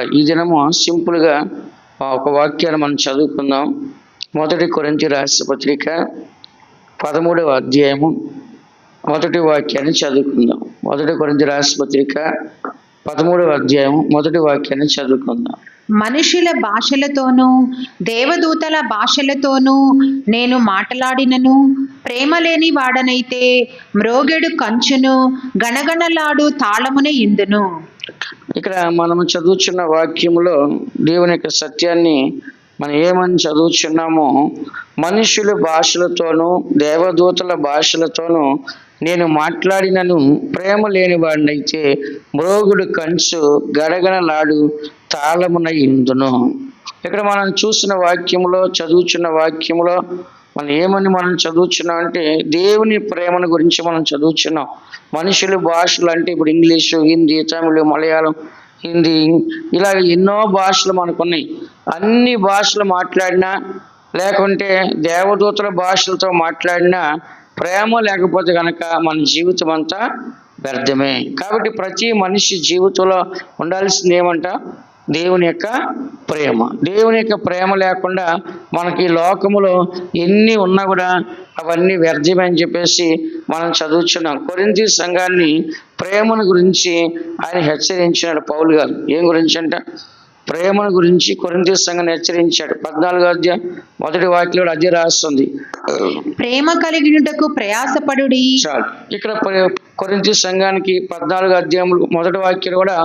కూడా ఈ దినము సింపుల్గా ఒక వాక్యాన్ని మనం చదువుకుందాం. 1 కొరింథీ రాసిన పత్రిక 13వ అధ్యాయము 1 వాక్యాన్ని చదువుకుందాం. 1 కొరింథీ రాసిన పత్రిక 13వ అధ్యాయం 1 వాక్యాన్ని చదువుకుందాం. మనుషుల భాషలతోనూ దేవదూతల భాషలతోనూ నేను మాట్లాడినను ప్రేమ లేని వాడనైతే మ్రోగెడు కంచును గణగణలాడు తాళమున ఇందును. ఇక్కడ మనము చదువుచున్న వాక్యములో దేవుని యొక్క సత్యాన్ని మనం ఏమని చదువుచున్నామో, మనుషుల భాషలతోనూ దేవదూతల భాషలతోనూ నేను మాట్లాడినను ప్రేమ లేని వాడినైతే మ్రోగుడు కంచు గడగడలాడు తాళమున ఇందును. ఇక్కడ మనం చూసిన వాక్యములో చదువుచున్న వాక్యములో మనం చదువుచున్నాం అంటే దేవుని ప్రేమను గురించి మనం చదువుచున్నాం. మనుషుల భాషలు అంటే ఇప్పుడు ఇంగ్లీషు, హిందీ, తమిళ్, మలయాళం, హిందీ, ఇలాగ ఎన్నో భాషలు మనకున్నాయి. అన్ని భాషలు మాట్లాడినా లేకుంటే దేవదూతల భాషలతో మాట్లాడినా ప్రేమ లేకపోతే కనుక మన జీవితం అంతా వ్యర్థమే. కాబట్టి ప్రతి మనిషి జీవితంలో ఉండాల్సింది ఏమంట? దేవుని యొక్క ప్రేమ. దేవుని యొక్క ప్రేమ లేకుండా మనకి లోకములో ఎన్ని ఉన్నా కూడా అవన్నీ వ్యర్థమే అని చెప్పేసి మనం చదువుచున్నాం. కొరింథీ సంఘాన్ని ప్రేమను గురించి ఆయన హెచ్చరించినాడు పౌలు గారు. ఏం గురించి అంట? ప్రేమను గురించి కొరింథీ సంఘాన్ని హెచ్చరించాడు. 14వ అధ్యాయం 1 వాక్యంలో అదే రాస్తుంది, ప్రేమ కలిగినటకు ప్రయాసపడుడి. చాలు. ఇక్కడ కొరింథీ సంఘానికి 14వ అధ్యాయం 1 వాక్యం కూడా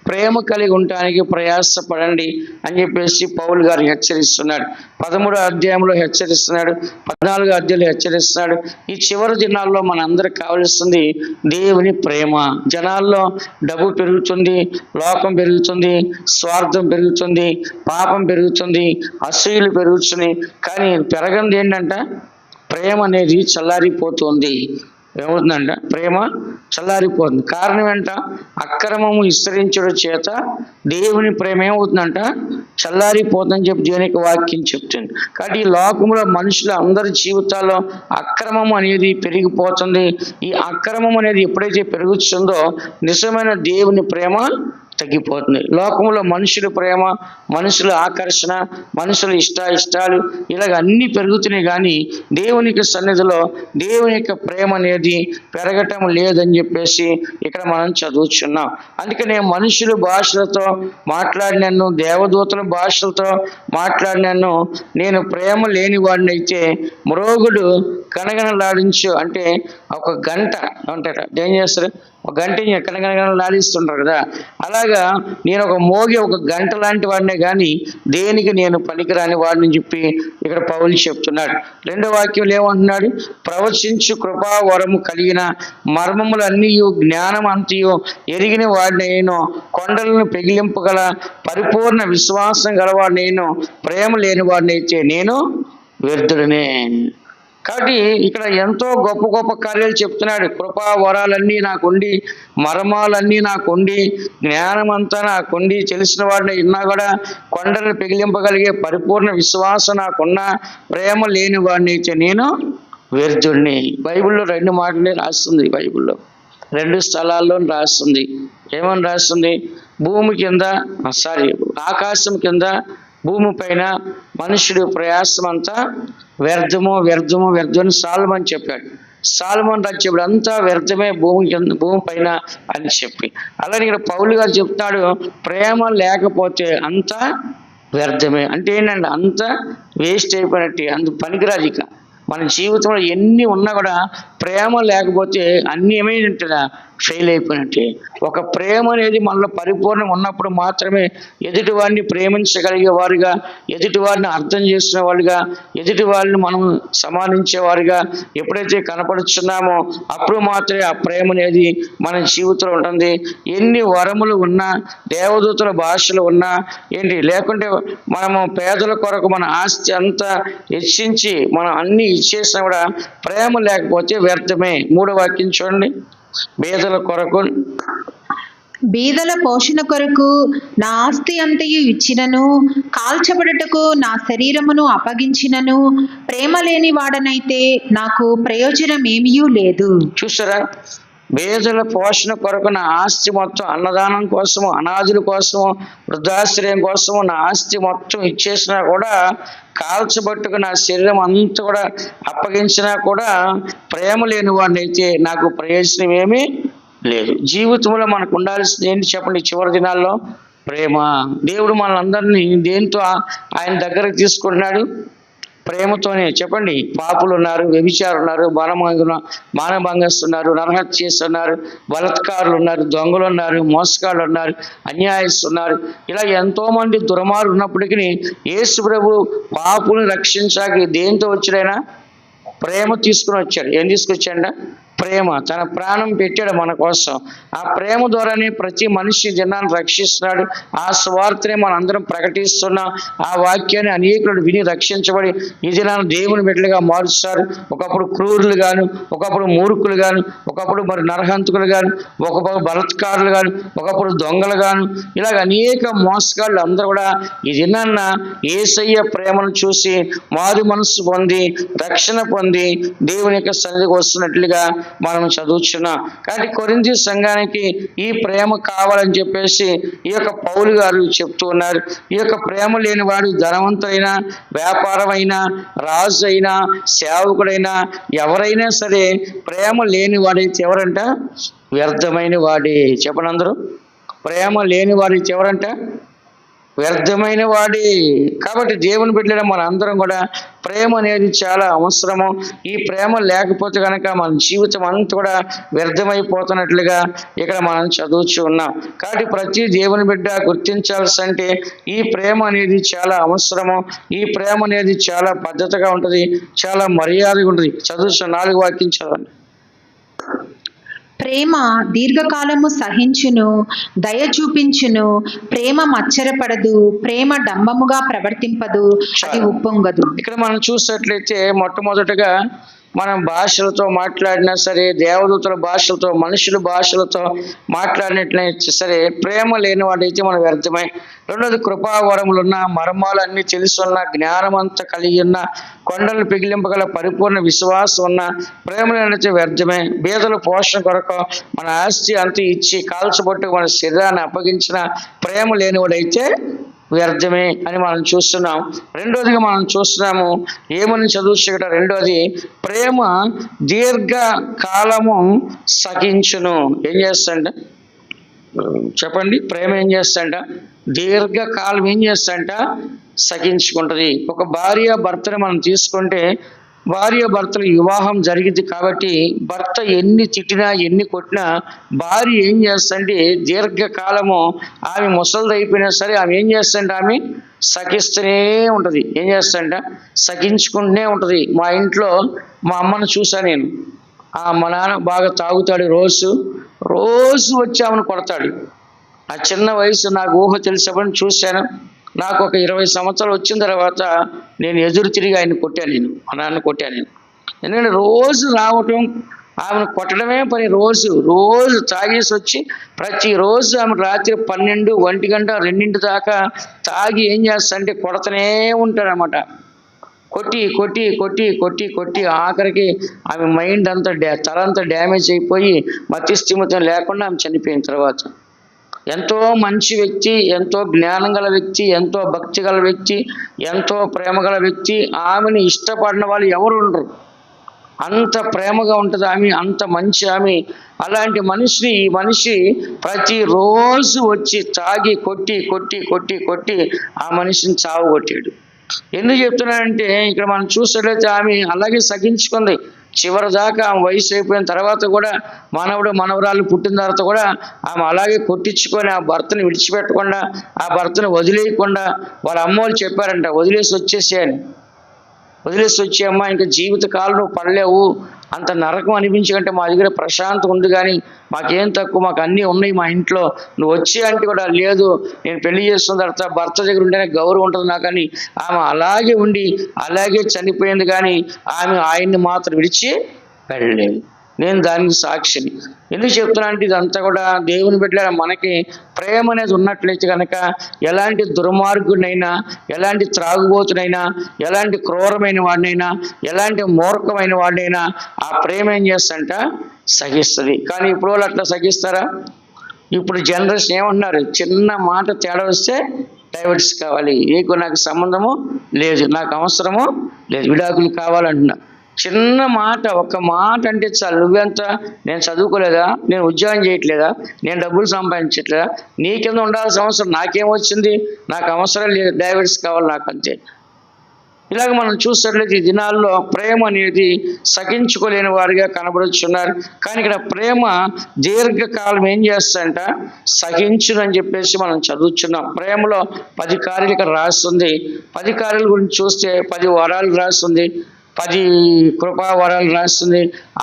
ప్రేమ కలిగి ఉండటానికి ప్రయాసపడండి అని చెప్పేసి పౌలు గారు హెచ్చరిస్తున్నాడు. 13వ అధ్యాయంలో హెచ్చరిస్తున్నాడు, 14వ అధ్యాయంలో హెచ్చరిస్తున్నాడు. ఈ చివరి దినాల్లో మన అందరికి కావలసింది దేవుని ప్రేమ. జనాల్లో డబ్బు పెరుగుతుంది, లోకం పెరుగుతుంది, స్వార్థం పెరుగుతుంది, పాపం పెరుగుతుంది, అసూయలు పెరుగుతున్నాయి. కానీ పెరగంది ఏంటంట? ప్రేమ అనేది చల్లారిపోతుంది. ఏమవుతుందంట? ప్రేమ చల్లారిపోతుంది. కారణం ఏంట? అక్రమము విస్తరించడం చేత దేవుని ప్రేమ ఏమవుతుందంట? చల్లారిపోతుందని చెప్పి దేవునికి వాక్యం చెప్తుంది. కాబట్టి ఈ లోకంలో మనుషుల అందరి జీవితాల్లో అక్రమం అనేది పెరిగిపోతుంది. ఈ అక్రమం అనేది ఎప్పుడైతే పెరుగుతుందో నిజమైన దేవుని ప్రేమ తగ్గిపోతుంది. లోకంలో మనుషుల ప్రేమ, మనుషుల ఆకర్షణ, మనుషుల ఇష్టాలు ఇలాగ అన్నీ పెరుగుతున్నాయి. కానీ దేవునికి సన్నిధిలో దేవుని యొక్క ప్రేమ అనేది పెరగటం లేదని చెప్పేసి ఇక్కడ మనం చదువుచున్నాం. అందుకనే మనుషుల భాషలతో మాట్లాడినాను, దేవదూతల భాషలతో మాట్లాడినాను, నేను ప్రేమ లేని వాడిని అయితే మ్రోగుడు కనగనలాడించు అంటే ఒక గంట అంటారు. ఏం చేస్తారు? ఒక గంట కనగనలాడిస్తుంటారు కదా, అలాగా నేను ఒక గంట లాంటి వాడినే కానీ దేనికి నేను పనికిరాని వాడిని చెప్పి ఇక్కడ పౌలు చెప్తున్నాడు. 2వ వాక్యంలో ఏమంటున్నాడు? ప్రవచించు కృపా వరము కలిగిన మర్మములన్నీయు జ్ఞానం అంతయు ఎరిగిన వాడినైను కొండలను పెగిలింపగల పరిపూర్ణ విశ్వాసం గలవాడినైను ప్రేమ లేని వాడినైతే నేను వ్యర్థుడనే. కాబట్టి ఇక్కడ ఎంతో గొప్ప గొప్ప కార్యాలు చెప్తున్నాడు. కృపా వరాలన్నీ నాకుండి, మర్మాలన్నీ నాకుండి, జ్ఞానం అంతా నాకుండి, తెలిసిన వాడిని ఉన్నా కూడా కొండలను పెగిలింపగలిగే పరిపూర్ణ విశ్వాసం నాకున్నా ప్రేమ లేని వాడిని అయితే నేను వ్యర్థుడిని. బైబిల్లో 2 మాటలే రాస్తుంది. బైబిల్లో 2 స్థలాల్లో రాస్తుంది. ఏమని రాస్తుంది? భూమి కింద ఆకాశం కింద భూమి పైన మనుషుడు ప్రయాసం అంతా వ్యర్థము అని సాల్మన్ చెప్పాడు. సాల్మన్ రాజ్యప్పుడు అంతా వ్యర్థమే భూమి పైన అని చెప్పి, అలానే ఇక్కడ పౌలు గారు చెప్తాడు ప్రేమ లేకపోతే అంతా వ్యర్థమే. అంటే ఏంటంటే అంతా వేస్ట్ అయిపోయినట్టు, అంత పనికిరాదు. ఇక మన జీవితంలో ఎన్ని ఉన్నా కూడా ప్రేమ లేకపోతే అన్ని ఏమైందంటే ఫెయిల్ అయిపోయినట్టే. ఒక ప్రేమ అనేది మనలో పరిపూర్ణంగా ఉన్నప్పుడు మాత్రమే ఎదుటివారిని ప్రేమించగలిగే వారుగా, ఎదుటివారిని అర్థం చేసుకునే వారుగా, ఎదుటి వారిని మనం సమానించేవారుగా ఎప్పుడైతే కనపడుచున్నామో అప్పుడు మాత్రమే ఆ ప్రేమ అనేది మన జీవితంలో ఉంటుంది. ఎన్ని వరములు ఉన్నా, దేవదూతల భాషలు ఉన్నా ఏంటి, లేకుంటే మనము పేదల కొరకు మన ఆస్తి అంతా హెచ్చించి మనం అన్ని ఇచ్చేసినా కూడా ప్రేమ లేకపోతే వ్యర్థమే. 3వ వాక్యం చూడండి. బీదల పోషణ కొరకు నా ఆస్తి అంతయు ఇచ్చినను, కాల్చబడుటకు నా శరీరమును అప్పగించినను ప్రేమ లేని వాడనైతే నాకు ప్రయోజనం ఏమీ లేదు. చూసారా? పేదల పోషణ కొరకు నా ఆస్తి మొత్తం, అన్నదానం కోసము, అనాథుల కోసము, వృద్ధాశ్రయం కోసము నా ఆస్తి మొత్తం ఇచ్చేసినా కూడా, కాల్చబట్టుకు నా శరీరం అంతా కూడా అప్పగించినా కూడా ప్రేమ లేని వాడిని అయితే నాకు ప్రయోజనం ఏమీ లేదు. జీవితంలో మనకు ఉండాల్సింది ఏంటి చెప్పండి? చివరి దినాల్లో ప్రేమ. దేవుడు మనందరినీ దేంతో ఆయన దగ్గరకు తీసుకుంటున్నాడు? ప్రేమతోనే. చెప్పండి. పాపులు ఉన్నారు, వ్యభిచారులు ఉన్నారు, మానభంగస్తున్నారు, నరహత్య చేస్తున్నారు, బలత్కారులు ఉన్నారు, దొంగలు ఉన్నారు, మోసగాళ్ళు ఉన్నారు, అన్యాయస్తున్నారు. ఇలా ఎంతో మంది దుర్మార్గులు ఉన్నప్పటికీ యేసు ప్రభు పాపులను రక్షించాక దేంతో వచ్చాడైనా? ప్రేమ తీసుకుని వచ్చాడు. ఏం తీసుకొచ్చాడ? ప్రేమ. తన ప్రాణం పెట్టాడు మన కోసం. ఆ ప్రేమ ద్వారానే ప్రతి మనిషి జనాన్ని రక్షిస్తున్నాడు. ఆ స్వార్థనే మనం అందరం ప్రకటిస్తున్నాం. ఆ వాక్యాన్ని అనేకులు విని రక్షించబడి ఈ దినాన్ని దేవుని బిడ్డలుగా మారుస్తారు. ఒకప్పుడు క్రూరులు గాను, ఒకప్పుడు మూర్ఖులు గాను, ఒకప్పుడు మరి నరహంతకులు గాను, ఒకప్పుడు బలత్కారులు గాను, ఒకప్పుడు దొంగలు గాను, ఇలాగ అనేక మోసగాళ్ళు అందరూ కూడా ఈ దినాన్న యేసయ్య ప్రేమను చూసి మారు మనసు పొంది రక్షణ పొంది దేవుని యొక్క సన్నిధికి వస్తున్నట్లుగా మనం చదువుతున్నాం. కాబట్టి కొరింథీ సంఘానికి ఈ ప్రేమ కావాలని చెప్పేసి ఈ యొక్క పౌలు గారు చెప్తూ ఉన్నారు. ఈ యొక్క ప్రేమ లేని వాడు ధనవంతుడైనా, వ్యాపారమైనా, రాజు అయినా, సేవకుడైనా, ఎవరైనా సరే ప్రేమ లేని వాడైతే ఎవరంట? వ్యర్థమైన వాడే. చెప్పండి అందరూ. ప్రేమ లేని వాడైతే ఎవరంట? వ్యర్థమైన వాడి. కాబట్టి దేవుని బిడ్డల మన అందరం కూడా ప్రేమ అనేది చాలా అవసరము. ఈ ప్రేమ లేకపోతే కనుక మన జీవితం అంతా కూడా వ్యర్థమైపోతున్నట్లుగా ఇక్కడ మనం చదువుతూ ఉన్నాం. కాబట్టి ప్రతి దేవుని బిడ్డ గుర్తించాల్సి అంటే ఈ ప్రేమ అనేది చాలా అవసరము. ఈ ప్రేమ అనేది చాలా పద్ధతిగా ఉంటుంది, చాలా మర్యాదగా ఉంటుంది. చదువు 4 వాక్యం చదవండి. ప్రేమ దీర్ఘకాలము సహించును, దయ చూపించును, ప్రేమ మచ్చరపడదు, ప్రేమ డంబముగా ప్రవర్తింపదు, అది ఉప్పొంగదు. ఇక్కడ మనం చూసినట్లయితే మొట్టమొదటిగా మనం భాషలతో మాట్లాడినా సరే, దేవదూతల భాషలతో, మనుషుల భాషలతో మాట్లాడినట్లయితే సరే, ప్రేమ లేని వాడైతే మనం వ్యర్థమై. రెండోది, కృపావరములున్న, మర్మాలు అన్ని తెలుసున్న, జ్ఞానం అంతా కలిగి ఉన్న, కొండలు పిగిలింపగల పరిపూర్ణ విశ్వాసం ఉన్న ప్రేమ లేనిచే వ్యర్థమే. బీదల పోషణ కొరకు మన ఆస్తి అంతా ఇచ్చి కాల్చబొట్టుకు మన శరీరాన్ని అప్పగించిన ప్రేమ లేనివాడైతే వ్యర్థమే అని మనం చూస్తున్నాం. రెండోదిగా మనం చూస్తున్నాము, ఏమని చదువుట? రెండోది, ప్రేమ దీర్ఘకాలము సహించును. ఏం చేస్తాంట చెప్పండి? ప్రేమ ఏం చేస్తాంట? దీర్ఘకాలం ఏం చేస్తాంట? సహించుకుంటుంది. ఒక భార్య భర్తని మనం తీసుకుంటే, భార్య భర్తల వివాహం జరిగింది కాబట్టి భర్త ఎన్ని తిట్టినా ఎన్ని కొట్టినా భార్య ఏం చేస్తంటే దీర్ఘకాలము ఆమె ముసలిది అయిపోయినా సరే ఆమె ఏం చేస్తంటే ఆమె సహిస్తూనే ఉంటుంది. ఏం చేస్తంట? సహించుకుంటూనే ఉంటుంది. మా ఇంట్లో మా అమ్మను చూసా నేను. మా నాన్న బాగా తాగుతాడు, రోజు వచ్చి ఆమెను కొడతాడు. ఆ చిన్న వయసు నాకు ఊహ తెలిసినప్పుడు చూశాను. నాకు ఒక 20 సంవత్సరాలు వచ్చిన తర్వాత నేను ఎదురు తిరిగి ఆయన కొట్టాను. మా నాన్న కొట్టాను నేను. ఎందుకంటే రోజు రావటం, ఆమెను కొట్టడమే పని. రోజు తాగేసి వచ్చి ప్రతిరోజు ఆమె రాత్రి 12, 1 గంట, 2 దాకా తాగి ఏం చేస్తాడంటే కొడతనే ఉంటాడనమాట. కొట్టి కొట్టి కొట్టి కొట్టి కొట్టి ఆఖరికి ఆమె మైండ్ అంతా తలంతా డ్యామేజ్ అయిపోయి మతిస్థిమితం లేకుండా ఆమె చనిపోయిన తర్వాత, ఎంతో మంచి వ్యక్తి, ఎంతో జ్ఞానం గల వ్యక్తి, ఎంతో భక్తి గల వ్యక్తి, ఎంతో ప్రేమ గల వ్యక్తి, ఆమెను ఇష్టపడిన వాళ్ళు ఎవరు ఉండరు. అంత ప్రేమగా ఉంటుంది ఆమె, అంత మంచి ఆమె. అలాంటి మనిషిని ఈ మనిషి ప్రతిరోజు వచ్చి తాగి కొట్టి కొట్టి కొట్టి కొట్టి ఆ మనిషిని చావు కొట్టాడు. ఎందుకు చెప్తున్నానంటే ఇక్కడ మనం చూసినట్లయితే ఆమె అలాగే సహించుకుంది. చివరి దాకా ఆమె వయసు అయిపోయిన తర్వాత కూడా, మనవరాలు పుట్టిన తర్వాత కూడా ఆమె అలాగే కొట్టించుకొని ఆ భర్తను విడిచిపెట్టకుండా, ఆ భర్తను వదిలేయకుండా, వాళ్ళ అమ్మోళ్ళు చెప్పారంట, వదిలేసి వచ్చేయమ్మా, ఇంకా జీవితకాలం నువ్వు పడలేవు, అంత నరకం అనిపించకంటే మా దగ్గర ప్రశాంతం ఉంది, కానీ మాకేం తక్కువ, మాకు అన్నీ ఉన్నాయి మా ఇంట్లో, నువ్వు వచ్చే అంటే కూడా లేదు, నేను పెళ్లి చేసుకున్న తర్వాత భర్త దగ్గర ఉంటేనే గౌరవం ఉంటుంది నాకని ఆమె అలాగే ఉండి అలాగే చనిపోయింది. కానీ ఆమె ఆయన్ని మాత్రం విడిచి వెళ్ళలేదు. నేను దానికి సాక్షిని. ఎందుకు చెప్తున్నా అంటే ఇదంతా కూడా దేవుని బిడ్డ మనకి ప్రేమ అనేది ఉన్నట్లయితే కనుక ఎలాంటి దుర్మార్గునైనా, ఎలాంటి త్రాగుబోతునైనా, ఎలాంటి క్రూరమైన వాడినైనా, ఎలాంటి మూర్ఖమైన వాడినైనా ఆ ప్రేమ ఏం చేస్తంట సహిస్తుంది. కానీ ఇప్పుడు వాళ్ళు అట్లా సహిస్తారా? ఇప్పుడు జనరేషన్ ఏమంటున్నారు, చిన్న మాట తేడా వస్తే డైవర్స్ కావాలి, నీకు నాకు సంబంధము లేదు, నాకు అవసరము లేదు, విడాకులు కావాలంటున్నా. చిన్న మాట, ఒక్క మాట అంటే చాలు, నువ్వెంత, నేను చదువుకోలేదా, నేను ఉద్యోగం చేయట్లేదా, నేను డబ్బులు సంపాదించట్లేదా, నీ కింద ఉండాల్సిన అవసరం నాకేమొచ్చింది, నాకు అవసరం లేదు, డైవర్స్ కావాలి నాకు అంతే. ఇలాగ మనం చూసినట్లయితే ఈ దినాల్లో ప్రేమ అనేది సహించుకోలేని వారిగా కనబడుతున్నారు. కానీ ఇక్కడ ప్రేమ దీర్ఘకాలం ఏం చేస్తాయంట, సహించునని చెప్పేసి మనం చదువుతున్నాం. ప్రేమలో 10 కార్యాలు ఇక్కడ రాస్తుంది. 10 కార్యాల గురించి చూస్తే 10 వరాలు రాస్తుంది, 10 కృపా వరాలు రాస్తుంది,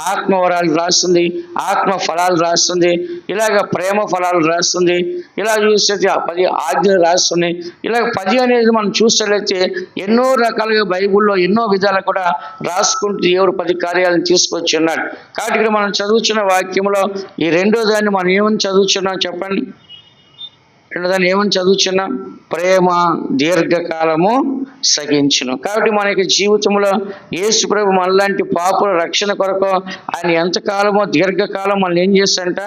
ఆత్మ వరాలు రాస్తుంది, ఆత్మ ఫలాలు రాస్తుంది, ఇలాగ ప్రేమ ఫలాలు రాస్తుంది. ఇలా చూస్తే 10 ఆజ్ఞలు రాస్తుంది. ఇలాగ 10 అనేది మనం చూసినట్లయితే ఎన్నో రకాలుగా బైబిల్లో ఎన్నో విధాలు కూడా రాసుకుంటూ దేవుడు 10 కార్యాలను తీసుకొచ్చి ఉన్నాడు. కాబట్టి ఇక్కడ మనం చదువుతున్న వాక్యంలో ఈ రెండో దాన్ని మనం ఏమని చదువుతున్నాం చెప్పండి? రెండో దాన్ని ఏమని చదువుతున్నాం? ప్రేమ దీర్ఘకాలము సహించును. కాబట్టి మనకి జీవితంలో యేసు ప్రభు మనలాంటి పాపుల రక్షణ కొరకు ఆయన ఎంతకాలమో దీర్ఘకాలం మనల్ని ఏం చేస్తాడంట,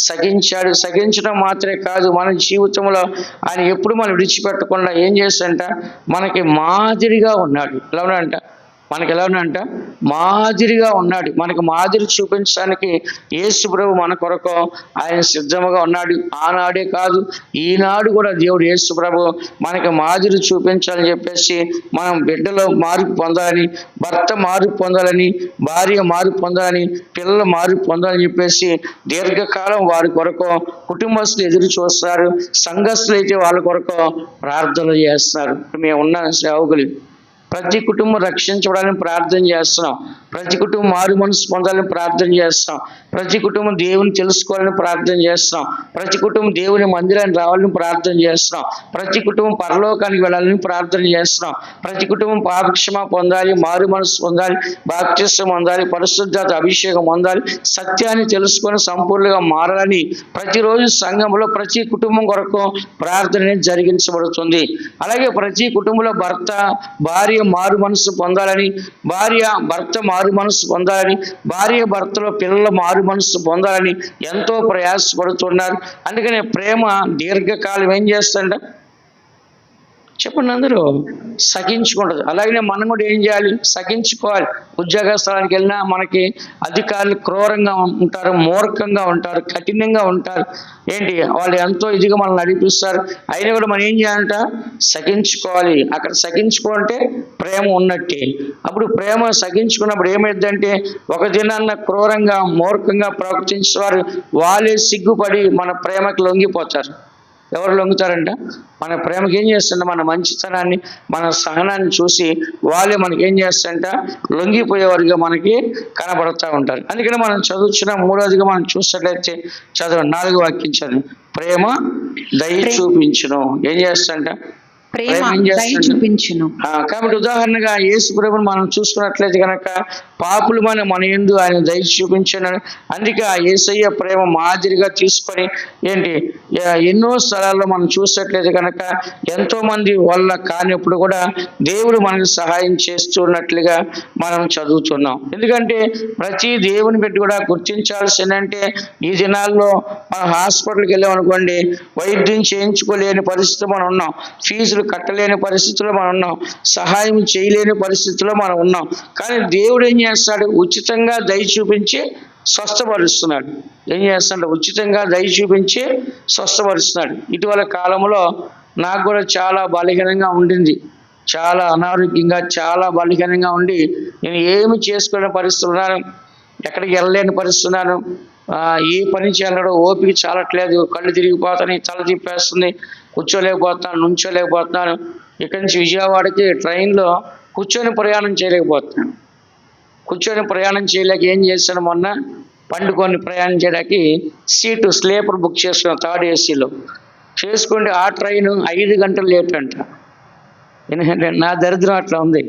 సహించాడు. సహించడం మాత్రమే కాదు, మన జీవితంలో ఆయన ఎప్పుడు మనం విడిచిపెట్టకుండా ఏం చేస్తాడంట, మనకి మాదిరిగా ఉన్నాడు. ఎలా ఉన్నాడంట, మనకి ఎలా ఉన్నాడంట, మాదిరిగా ఉన్నాడు. మనకు మాదిరి చూపించడానికి యేసు ప్రభు మన కొరకు ఆయన సిద్ధముగా ఉన్నాడు. ఆనాడే కాదు, ఈనాడు కూడా దేవుడు యేసు ప్రభు మనకి మాదిరి చూపించాలని చెప్పేసి మనం బిడ్డలో మార్పు పొందాలని, భర్త మార్పు పొందాలని, భార్య మార్పు పొందాలని, పిల్లలు మార్పు పొందాలని చెప్పేసి దీర్ఘకాలం వారి కొరకు కుటుంబస్తులు ఎదురు చూస్తారు. సంఘస్థులు అయితే వాళ్ళ కొరకు ప్రార్థనలు చేస్తున్నారు. మేము ఉన్న సేవకులు ప్రతి కుటుంబం రక్షించబడాలని ప్రార్థన చేస్తున్నాం. ప్రతి కుటుంబం మారు మనసు పొందాలని ప్రార్థన చేస్తాం. ప్రతి కుటుంబం దేవుని తెలుసుకోవాలని ప్రార్థన చేస్తాం. ప్రతి కుటుంబం దేవుని మందిరానికి రావాలని ప్రార్థన చేస్తున్నాం. ప్రతి కుటుంబం పరలోకానికి వెళ్ళాలని ప్రార్థన చేస్తున్నాం. ప్రతి కుటుంబం పాపక్షమ పొందాలి, మారు మనసు పొందాలి, బాప్తిస్మం పొందాలి, పరిశుద్ధాత్మ అభిషేకం పొందాలి, సత్యాన్ని తెలుసుకొని సంపూర్ణంగా మారాలని ప్రతిరోజు సంఘంలో ప్రతి కుటుంబం కొరకు ప్రార్థన జరిగించబడుతుంది. అలాగే ప్రతి కుటుంబంలో భార్య మారు మనసు పొందాలని, భార్య భర్త మారు మనసు పొందాలని, భార్య భర్తలో పిల్లల మారు మనసు పొందాలని ఎంతో ప్రయాసపడుతున్నారు. అందుకనే ప్రేమ దీర్ఘకాలం ఏం చేస్తుంట చెప్పండి, అందరూ సహించుకుంటుంది. అలాగే మనం కూడా ఏం చేయాలి, సహించుకోవాలి. ఉద్యోగ స్థలానికి వెళ్ళినా మనకి అధికారులు క్రూరంగా ఉంటారు, మూర్ఖంగా ఉంటారు, కఠినంగా ఉంటారు. ఏంటి, వాళ్ళు ఎంతో ఇదిగా మనల్ని నడిపిస్తారు. అయినా కూడా మనం ఏం చేయాలంట, సహించుకోవాలి. అక్కడ సహించుకుంటే ప్రేమ ఉన్నట్టే. అప్పుడు ప్రేమ సహించుకున్నప్పుడు ఏమైందంటే, ఒక దినాన్న క్రూరంగా మూర్ఖంగా ప్రవర్తించేవారు వాళ్ళే సిగ్గుపడి మన ప్రేమకి లొంగిపోతారు. ఎవరు లొంగుతారంట, మన ప్రేమకి ఏం చేస్తుంట, మన మంచితనాన్ని, మన సహనాన్ని చూసి వాళ్ళే మనకి ఏం చేస్తారంట, లొంగిపోయేవారుగా మనకి కనబడుతూ ఉంటారు. అందుకని మనం చదువుతున్న మూడోదిగా మనం చూసినట్లయితే చదవండి, 4వ వాక్యం చదువు. ప్రేమ దయ చూపించును. ఏం చేస్తాంట, ప్రేమ దయ చూపించును. కాబట్టి ఉదాహరణగా యేసు ప్రభువుని మనం చూసుకున్నట్లయితే కనుక పాపులు మన యందు ఆయన దయ చూపించాను. అందుకే ఆ యేసయ్య ప్రేమ మాదిరిగా తీసుకొని ఏంటి ఎన్నో స్థలాల్లో మనం చూసినట్లయితే కనుక ఎంతో మంది వల్ల కానిప్పుడు కూడా దేవుడు మనకు సహాయం చేస్తున్నట్లుగా మనం చదువుతున్నాం. ఎందుకంటే ప్రతి దేవుని పెట్టి కూడా గుర్తించాల్సిందంటే ఈ దినాల్లో మనం హాస్పిటల్కి వెళ్ళామనుకోండి, వైద్యం చేయించుకోలేని పరిస్థితి మనం ఉన్నాం, ఫీజులు కట్టలేని పరిస్థితిలో మనం ఉన్నాం, సహాయం చేయలేని పరిస్థితిలో మనం ఉన్నాం. కానీ దేవుడు ఏం చేస్తాడు, ఉచితంగా దయ చూపించి స్వస్థపరుస్తున్నాడు. ఏం చేస్తాడు, ఉచితంగా దయ చూపించి స్వస్థపరుస్తున్నాడు. ఇటీవల కాలంలో నాకు కూడా చాలా బలహీనంగా ఉండింది, చాలా అనారోగ్యంగా, చాలా బలహీనంగా ఉండి నేను ఏమి చేసుకోలేని పరిస్థితులు ఉన్నాను, ఎక్కడికి వెళ్ళలేని పరిస్థితి ఉన్నాను, ఏ పని చేయాలో ఓపిక చాలట్లేదు, కళ్ళు తిరిగిపోతాయి, తల తిప్పేస్తుంది, కూర్చోలేకపోతున్నాను, నుంచోలేకపోతున్నాను. ఇక్కడి నుంచి విజయవాడకి ట్రైన్లో కూర్చొని ప్రయాణం చేయలేకపోతున్నాను. కూర్చొని ప్రయాణం చేయలేక ఏం చేశాను, మొన్న పండుకొని ప్రయాణం చేయడానికి సీటు స్లీపర్ బుక్ చేసుకున్నాను, 3rd AC చేసుకుంటే ఆ ట్రైన్ 5 గంటలు లేట్ అంట. ఎందుకంటే నా దరిద్రం అట్లా ఉంది.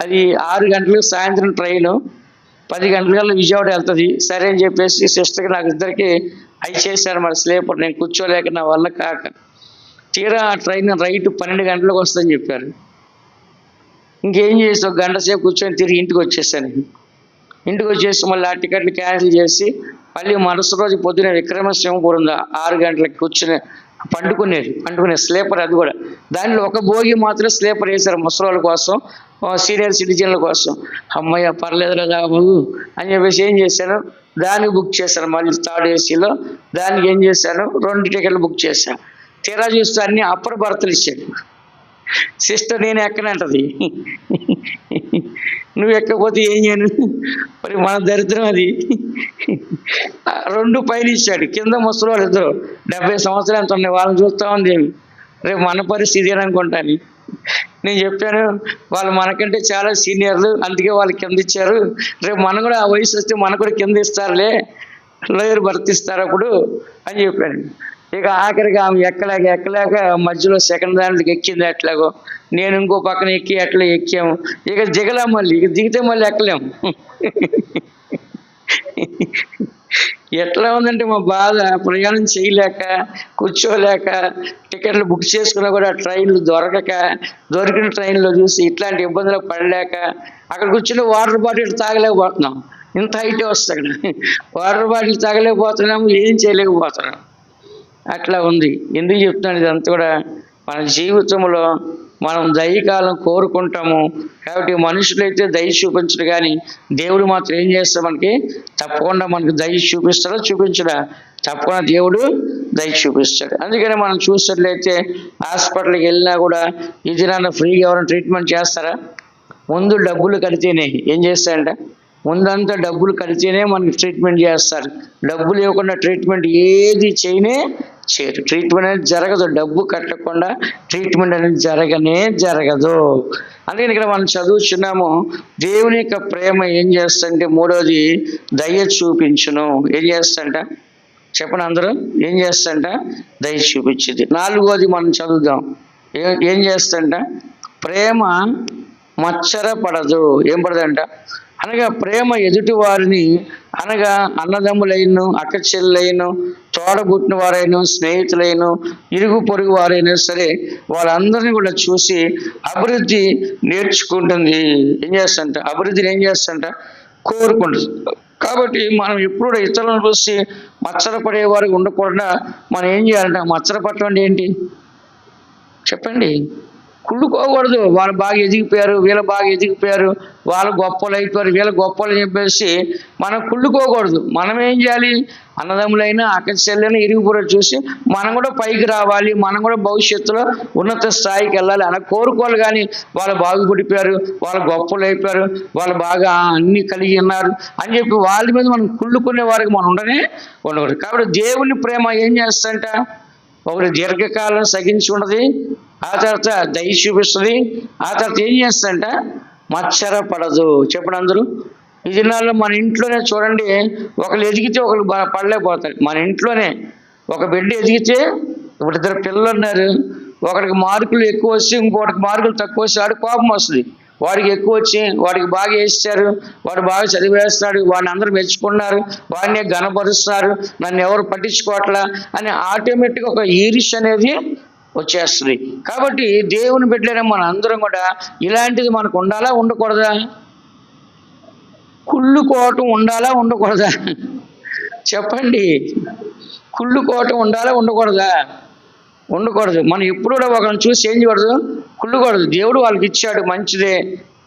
అది 6 గంటలకు సాయంత్రం ట్రైను, 10 గంటలకల్లా విజయవాడ వెళ్తుంది. సరే అని చెప్పేసి సిస్టర్కి నాకు ఇద్దరికి అవి చేశారు. మరి స్లీపర్ నేను కూర్చోలేక నా వల్ల కాక తీరా ట్రైన్ రైట్ 12 గంటలకు వస్తుందని చెప్పారు. ఇంకేం చేసి ఒక గంట సేపు కూర్చొని తిరిగి ఇంటికి వచ్చేసాను. ఇంటికి వచ్చేసి మళ్ళీ ఆ టికెట్లు క్యాన్సిల్ చేసి మళ్ళీ మరుసటి రోజు పొద్దున విక్రమసింహపురం 6 గంటలకు కూర్చుని పండుకునే స్లీపర్. అది కూడా దానిలో ఒక భోగి మాత్రం స్లీపర్ వేశారు ముసలోళ్ళ కోసం, సీనియర్ సిటిజన్ల కోసం. అమ్మయ్య పర్లేదురా బాబు అని చెప్పేసి ఏం చేశాను, దానికి బుక్ చేశాను. మళ్ళీ 3rd ఏసీలో దానికి ఏం చేశాను, 2 టికెట్లు బుక్ చేశాను. తీరా చూస్తే అన్ని అప్పర్ బర్త్లు ఇచ్చాడు. సిస్టర్ నేను ఎక్కనంటది, నువ్వు ఎక్కకపోతే ఏం చేయను, మరి మన దరిద్రం అది. 2 పైన ఇచ్చాడు, కింద ముసలి వాళ్ళు ఇద్దరు 70 సంవత్సరాలు ఎంత ఉన్నాయి, వాళ్ళని చూస్తూ ఉంది. రేపు మన పరిస్థితి అనుకుంటాను. నేను చెప్పాను వాళ్ళు మనకంటే చాలా సీనియర్లు, అందుకే వాళ్ళు కింద ఇచ్చారు. రేపు మనం కూడా ఆ వయసు వస్తే మనకు కూడా కింద ఇస్తారులే, లోయర్ బర్త్ ఇస్తారు అప్పుడు అని చెప్పాను. ఇక ఆఖరికి ఆమె ఎక్కలేక మధ్యలో సెకండ్ దాంట్లోకి ఎక్కింది. ఎట్లాగో నేను ఇంకో పక్కన ఎక్కి అట్లా ఎక్కాము. ఇక దిగలేం, మళ్ళీ ఇక దిగితే మళ్ళీ ఎక్కలేము. ఎట్లా ఉందంటే మా బాధ, ప్రయాణం చేయలేక కూర్చోలేక టికెట్లు బుక్ చేసుకున్నా కూడా ట్రైన్లు దొరకక, దొరికిన ట్రైన్లో చూసి ఇట్లాంటి ఇబ్బందులు పడలేక అక్కడ కూర్చుని వాటర్ బాటిల్ తాగలేకపోతున్నాం. ఇంత హైటే వస్తుంది అక్కడ, వాటర్ బాటిల్ తాగలేకపోతున్నాము, ఏం చేయలేకపోతున్నాం. అట్లా ఉంది. ఎందుకు చెప్తున్నాను ఇదంతా కూడా, మన జీవితంలో మనం దయకాలం కోరుకుంటాము. కాబట్టి మనుషులైతే దయ చూపించడు, కానీ దేవుడు మాత్రం ఏం చేస్తాడు, మనకి తప్పకుండా మనకు దయ చూపించడా, తప్పకుండా దేవుడు దయ చూపిస్తాడు. అందుకని మనం చూసినట్లయితే హాస్పిటల్కి వెళ్ళినా కూడా ఇది నన్ను ఫ్రీగా ఎవరైనా ట్రీట్మెంట్ చేస్తారా? ముందు డబ్బులు కడితేనే ఏం చేస్తారంట, ముందంతా డబ్బులు కడితేనే మనకి ట్రీట్మెంట్ చేస్తారు. డబ్బులు ఇవ్వకుండా ట్రీట్మెంట్ ఏది చేయరు. ట్రీట్మెంట్ అనేది జరగదు, డబ్బు కట్టకుండా ట్రీట్మెంట్ అనేది జరగదు. అందుకని ఇక్కడ మనం చదువుచున్నాము, దేవుని యొక్క ప్రేమ ఏం చేస్తంటే, 3వది దయ చూపించును. ఏం చేస్తంట చెప్పండి అందరూ, ఏం చేస్తంట, దయ చూపించింది. 4వది మనం చదువుదాం. ఏం చేస్తంట, ప్రేమ మచ్చరపడదు. ఏం పడదంట అనగా ప్రేమ ఎదుటి వారిని, అనగా అన్నదమ్ములైన, అక్క చెల్లెలైన, తోడబుట్టిన వారైన, స్నేహితులైన, ఇరుగు పొరుగు వారైనా సరే వాళ్ళందరినీ కూడా చూసి అభివృద్ధి నేర్చుకుంటుంది. ఏం చేస్తంట, అభివృద్ధిని ఏం చేస్తంట, కోరుకుంటుంది. కాబట్టి మనం ఎప్పుడు ఇతరులను చూసి మచ్చరపడేవారికి ఉండకుండా మనం ఏం చేయాలంట, మచ్చరపడటం అంటే ఏంటి చెప్పండి, కుళ్ళుకోకూడదు. వాళ్ళు బాగా ఎదిగిపోయారు, వీళ్ళు బాగా ఎదిగిపోయారు, వాళ్ళు గొప్పలు అయిపోయారు, వీళ్ళ గొప్పలు చెప్పేసి మనం కుళ్ళుకోకూడదు. మనం ఏం చేయాలి, అన్నదమ్ములైనా అక్క చెల్లెలైనా ఇరుగు పొరుగు చూసి మనం కూడా పైకి రావాలి, మనం కూడా భవిష్యత్తులో ఉన్నత స్థాయికి వెళ్ళాలి అని కోరుకోవాలి. కానీ వాళ్ళు బాగుపడిపోయారు, వాళ్ళు గొప్పలు అయిపోయారు, వాళ్ళు బాగా అన్ని కలిగి ఉన్నారు అని చెప్పి వాళ్ళ మీద మనం కుళ్ళుకునే వారికి మనం ఉండకూడదు. కాబట్టి దేవుని ప్రేమ ఏం చేస్తంట, ఒకటి దీర్ఘకాలం సగించి ఉన్నది, ఆ తర్వాత దయ చూపిస్తుంది, ఆ తర్వాత ఏం చేస్తుందంట, మచ్చరపడదు. చెప్పండి అందరూ. ఈ దినాల్లో మన ఇంట్లోనే చూడండి, ఒకరు ఎదిగితే ఒకరు పడలేకపోతారు. మన ఇంట్లోనే ఒక బిడ్డ ఎదిగితే, ఇప్పుడు 2 పిల్లలు ఉన్నారు, ఒకరికి మార్కులు ఎక్కువ వచ్చి ఇంకోటికి మార్కులు తక్కువ వచ్చి వాడికి కోపం వస్తుంది. వాడికి ఎక్కువ వచ్చి వాడికి బాగా వేస్తారు, వాడు బాగా చదివేస్తున్నాడు, వాడిని అందరూ మెచ్చుకున్నారు, వాడిని ఘనపరుస్తున్నారు, నన్ను ఎవరు పట్టించుకోవట్లా అని ఆటోమేటిక్గా ఒక ఈర్ష్య అనేది వచ్చేస్తుంది. కాబట్టి దేవుని బిడ్డలైన మన అందరం కూడా ఇలాంటిది మనకు ఉండాలా ఉండకూడదా? కుళ్ళుకోవటం ఉండాలా ఉండకూడదా చెప్పండి. కుళ్ళుకోవటం ఉండాలా ఉండకూడదా? ఉండకూడదు. మనం ఎప్పుడు కూడా ఒకరిని చూసి ఏం చేయకూడదు, కుళ్ళుకూడదు. దేవుడు వాళ్ళకి ఇచ్చాడు, మంచిదే,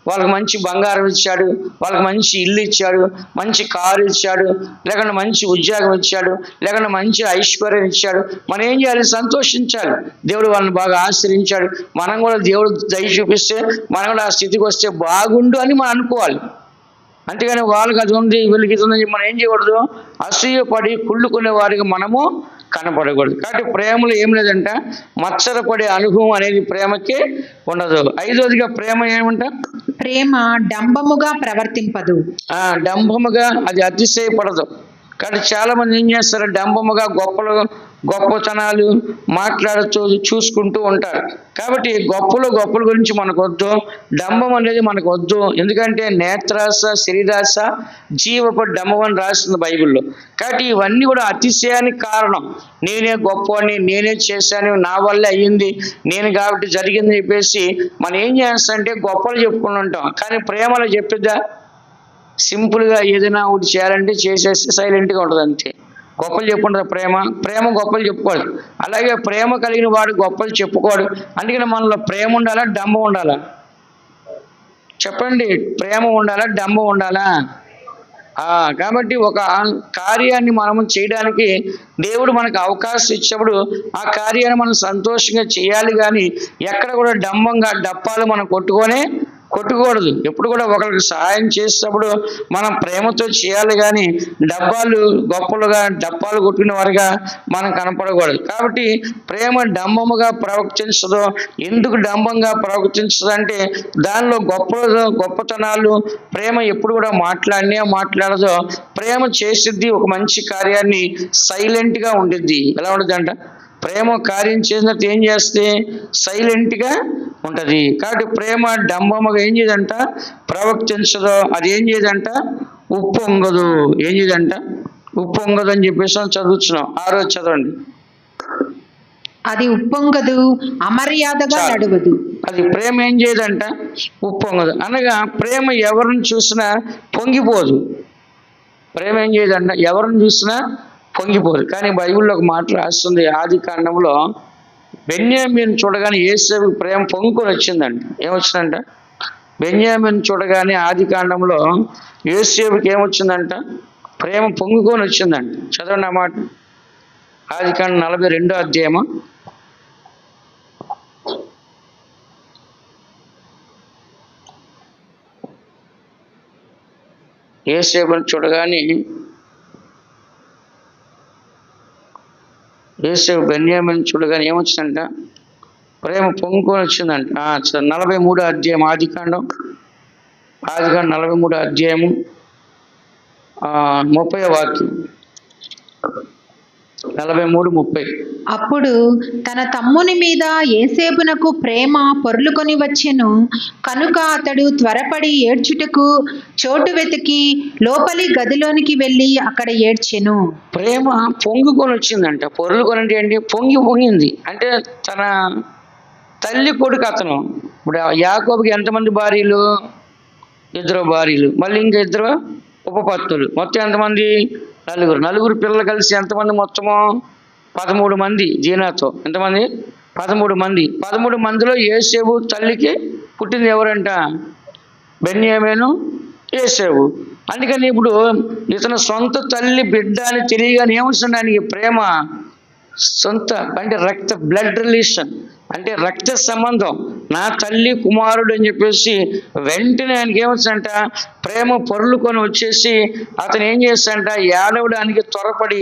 వాళ్ళకి మంచి బంగారం ఇచ్చాడు, వాళ్ళకి మంచి ఇల్లు ఇచ్చాడు, మంచి కారు ఇచ్చాడు, లేకుంటే మంచి ఉద్యోగం ఇచ్చాడు, లేకుంటే మంచి ఐశ్వర్యం ఇచ్చాడు. మనం ఏం చేయాలి, సంతోషించాలి. దేవుడు వాళ్ళని బాగా ఆశ్రయించాడు, మనం కూడా దేవుడు దయ చూపిస్తే మనం కూడా ఆ స్థితికి వస్తే బాగుండు అని మనం అనుకోవాలి. అంతేగాని వాళ్ళకి అది ఉంది వీళ్ళకి ఇది ఉంది మనం ఏం చేయకూడదు, అసూయపడి కుళ్ళుకునే వారికి మనము కనపడకూడదు. కాబట్టి ప్రేమలో ఏం లేదంట, మత్సరపడే అనుభవం అనేది ప్రేమకి ఉండదు. 5వదిగా ప్రేమ ఏమంట, ప్రేమ డంబముగా ప్రవర్తింపదు. డంబముగా అది అతిశయపడదు. కాబట్టి చాలా మంది ఏం చేస్తారు, డంబముగా గొప్పతనాలు మాట్లాడుతూ చూసుకుంటూ ఉంటారు. కాబట్టి గొప్పల గురించి మనకు వద్దు, డంబం అనేది మనకు వద్దు. ఎందుకంటే నేత్రాశ, శరీరాశ, జీవపు డంబం అని రాస్తుంది బైబిల్లో. కాబట్టి ఇవన్నీ కూడా అతిశయానికి కారణం. నేనే గొప్పవాడిని, నేనే చేశాను, నా వల్లే అయ్యింది, నేను కాబట్టి జరిగింది చెప్పేసి మనం ఏం చేస్తామంటే గొప్పలు చెప్పుకుని ఉంటాం. కానీ ప్రేమలో చెప్పిద్దా? సింపుల్గా ఏదైనా ఒకటి చేయాలంటే చేసేసి సైలెంట్గా ఉంటుంది అంతే. గొప్పలు చెప్పుకుంటుంది ప్రేమ గొప్పలు చెప్పుకోడు. అలాగే ప్రేమ కలిగిన వాడు గొప్పలు చెప్పుకోడు. అందుకని మనలో ప్రేమ ఉండాలా, డంబం ఉండాలా? చెప్పండి, ప్రేమ ఉండాలా, డంబం ఉండాలా? కాబట్టి ఒక కార్యాన్ని మనము చేయడానికి దేవుడు మనకు అవకాశం ఇచ్చినప్పుడు ఆ కార్యాన్ని మనం సంతోషంగా చేయాలి. కానీ ఎక్కడ కూడా డంబంగా డప్పాలు మనం కొట్టుకూడదు. ఎప్పుడు కూడా ఒకరికి సహాయం చేసేటప్పుడు మనం ప్రేమతో చేయాలి. కానీ డప్పాలు కొట్టుకునే వారుగా మనం కనపడకూడదు. కాబట్టి ప్రేమ డంబముగా ప్రవర్తించదు. ఎందుకు డంబంగా ప్రవర్తించదు అంటే దానిలో గొప్పతనాలు ప్రేమ ఎప్పుడు కూడా మాట్లాడదో. ప్రేమ చేసిద్ది ఒక మంచి కార్యాన్ని సైలెంట్గా ఉండిద్ది. ఎలా ఉంటుంది అంట? ప్రేమ కార్యం చేసినట్టు ఏం చేస్తే సైలెంట్గా ఉంటుంది. కాబట్టి ప్రేమ డంబముగా ఏం చేయదంట? ప్రవర్తించదు. అది ఏం చేయదంట? ఉప్పొంగదు. ఏం చేయదంట? ఉప్పొంగదు అని చెప్పేసి చదువుతున్నాం. 6వ చదవండి. అది ఉప్పొంగదు, అమర్యాదగా నడవదు. అది ప్రేమ ఏం చేయదంట? ఉప్పొంగదు. అనగా ప్రేమ ఎవరిని చూసినా పొంగిపోదు. ప్రేమ ఏం చేయదంట? ఎవరిని చూసినా పొంగిపోదు. కానీ బైబిల్లో ఒక మాట రాస్తుంది, ఆది కాండంలో బెన్యామీను చూడగానే యేసేపు ప్రేమ పొంగుకొని వచ్చిందంట. ఏమొచ్చిందంట? బెన్యామీను చూడగానే ఆది కాండంలో యేసేపుకి ఏమొచ్చిందంట? ప్రేమ పొంగుకొని వచ్చిందంట. చదవండి ఆ మాట. ఆది కాండం 42వ అధ్యాయము. యేసేపుని చూడగానే యేసేపు బెన్యామీను చూడగానే ఏమొచ్చిందంట? ప్రేమ పొంగుకొని వచ్చిందంట. 43వ అధ్యాయం ఆదికాండం 43వ అధ్యాయము 30వ వాక్యం. 43:30. అప్పుడు తన తమ్ముని మీద యేసేపునకు ప్రేమ పొర్లుకొని వచ్చెను కనుక అతడు త్వరపడి ఏడ్చుటకు చోటు వెతికి లోపలి గదిలోనికి వెళ్ళి అక్కడ ఏడ్చెను. ప్రేమ పొంగుకొని వచ్చిందంట. పొర్లుకొని అంటే ఏంటి? పొంగింది అంటే తన తల్లి కొడుకు అతను. ఇప్పుడు యాకోబుకి ఎంతమంది భార్యలు? 2 భార్యలు, మళ్ళీ ఇంకా 2 ఉపపత్తులు. మొత్తం ఎంతమంది? 4. 4 పిల్లలు కలిసి ఎంతమంది మొత్తము? 13 మంది. జీనాతో ఎంతమంది? 13 మంది. 13 మందిలో యేసేపు తల్లికి పుట్టింది ఎవరంట? బెన్యామీను, యేసేపు. అందుకని ఇప్పుడు ఇతను సొంత తల్లి బిడ్డ అని తెలియగానే ఏమొస్తుంది ఆయనకి? ప్రేమ సొంత అంటే బ్లడ్ రిలేషన్ అంటే రక్త సంబంధం, నా తల్లి కుమారుడు అని చెప్పేసి వెంటనే ఆయనకి ఏమొచ్చిందంట? ప్రేమ పొర్లుకొని వచ్చేసి అతను ఏం చేస్తాడంట? ఏడవడానికి త్వరపడి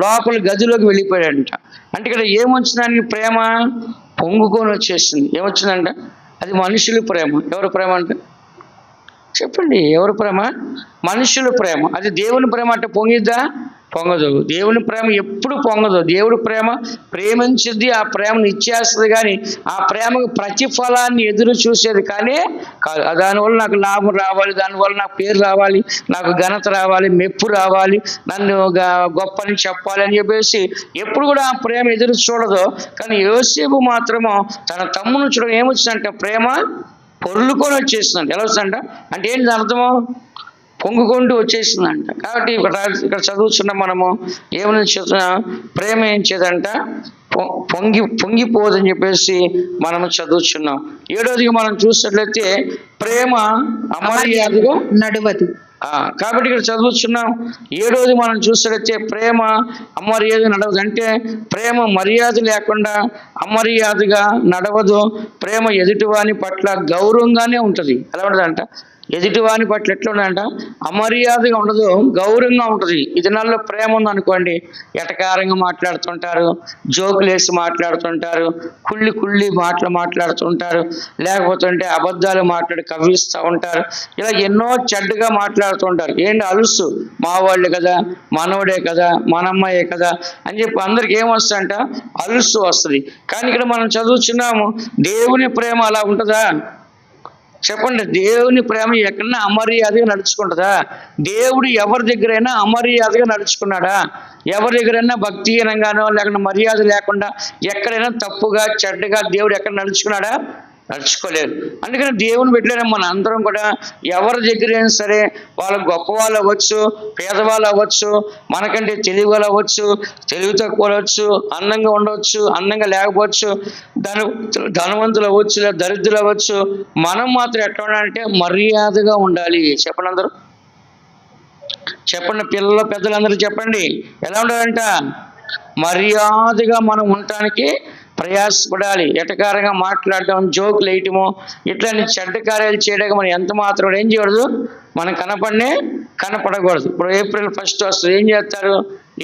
లోపల గదిలోకి వెళ్ళిపోయాడంట. అంటే ఇక్కడ ఏమొచ్చింది ఆయనకి? ప్రేమ పొంగుకొని వచ్చేసింది. ఏమొచ్చిందంట? అది మనుషుల ప్రేమ. ఎవరి ప్రేమ అంటే చెప్పండి? ఎవరి ప్రేమ? మనుషుల ప్రేమ. అది దేవుని ప్రేమ అంటే పొంగిద్దా? పొంగదు. దేవుని ప్రేమ ఎప్పుడు పొంగదు. దేవుడి ప్రేమ ప్రేమించింది, ఆ ప్రేమను ఇచ్చేస్తుంది. కానీ ఆ ప్రేమకు ప్రతిఫలాన్ని ఎదురు చూసేది కానీ కాదు. దానివల్ల నాకు లాభం రావాలి, దానివల్ల నాకు పేరు రావాలి, నాకు ఘనత రావాలి, మెప్పు రావాలి, నన్ను గొప్పని చెప్పాలి అని చెప్పేసి ఎప్పుడు కూడా ఆ ప్రేమ ఎదురు చూడదు. కానీ యోసేపు మాత్రము తన తమ్మును చూడడం ఏమొచ్చిందంటే ప్రేమ పొర్లుకొని వచ్చేసిందంట. ఎలా వచ్చిందంట అంటే ఏంటి అర్థము? పొంగుకుంటూ వచ్చేసిందంట. కాబట్టి ఇక్కడ చదువుతున్న మనము ఏమని చదువుతున్నా? ప్రేమ ఏం చేదంట? పొంగిపోదని చెప్పేసి మనము చదువుతున్నాం. 7వదిగా మనం చూసినట్లయితే ప్రేమ అమర్యాదగా నడవదు. కాబట్టి ఇక్కడ చదువుతున్నాం. 7వది మనం చూసినట్లయితే ప్రేమ అమర్యాద నడవదు. అంటే ప్రేమ మర్యాద లేకుండా అమర్యాదగా నడవదు. ప్రేమ ఎదుటివాని పట్ల గౌరవంగానే ఉంటుంది. ఎలా ఉంటుందంట? ఎదుటివాని పట్ల ఎట్లా ఉందంట, అమర్యాదగా ఉండదు, గౌరవంగా ఉంటుంది. ఈ దినాల్లో ప్రేమ ఉందనుకోండి, ఎటకారంగా మాట్లాడుతుంటారు, జోకులు వేసి మాట్లాడుతుంటారు, కుళ్ళి మాట్లాడుతుంటారు, లేకపోతే అబద్ధాలు మాట్లాడి కవ్విస్తూ ఉంటారు. ఇలా ఎన్నో చెడ్డగా మాట్లాడుతుంటారు. ఏంటి అలుసు, మా వాళ్ళే కదా, మనవడే కదా, మనమ్మాయే కదా అని చెప్పి అందరికి ఏమొస్తుందంట, అలుసు వస్తుంది. కానీ ఇక్కడ మనం చదువుతున్నాము, దేవుని ప్రేమ అలా ఉంటుందా చెప్పండి? దేవుని ప్రేమ ఎక్కడైనా అమర్యాదగా నడుచుకుంటుందా? దేవుడు ఎవరి దగ్గరైనా అమర్యాదగా నడుచుకున్నాడా? ఎవరి దగ్గరైనా భక్తిహీనంగానో లేకుండా మర్యాద లేకుండా ఎక్కడైనా తప్పుగా చెడ్డగా దేవుడు ఎక్కడ నడుచుకున్నాడా? నడుచుకోలేదు. అందుకని దేవుని పెట్టలేము. మన అందరం కూడా ఎవరి దగ్గరైనా సరే, వాళ్ళు గొప్పవాళ్ళు అవ్వచ్చు, పేదవాళ్ళు అవ్వచ్చు, మనకంటే తెలివి వాళ్ళు అవ్వచ్చు, తెలివి తక్కువ అవ్వచ్చు, అందంగా ఉండవచ్చు, అందంగా లేకపోవచ్చు, ధనవంతులు అవ్వచ్చు, లేదా దరిద్రులు అవ్వచ్చు. మనం మాత్రం ఎట్లా ఉండాలంటే మర్యాదగా ఉండాలి. చెప్పండి అందరూ, చెప్పండి పిల్లలు పెద్దలందరూ చెప్పండి. ఎలా ఉండాలంట? మర్యాదగా మనం ఉండటానికి ప్రయాసపడాలి. ఎటకారంగా మాట్లాడటం, జోకులు వేయటము, ఇట్లాంటి చెడ్డ కార్యాలు చేయడానికి మనం ఎంత మాత్రం ఏం చేయకూడదు, మనం కనపడకూడదు. ఇప్పుడు ఏప్రిల్ 1 వస్తుంది, ఏం చేస్తారు?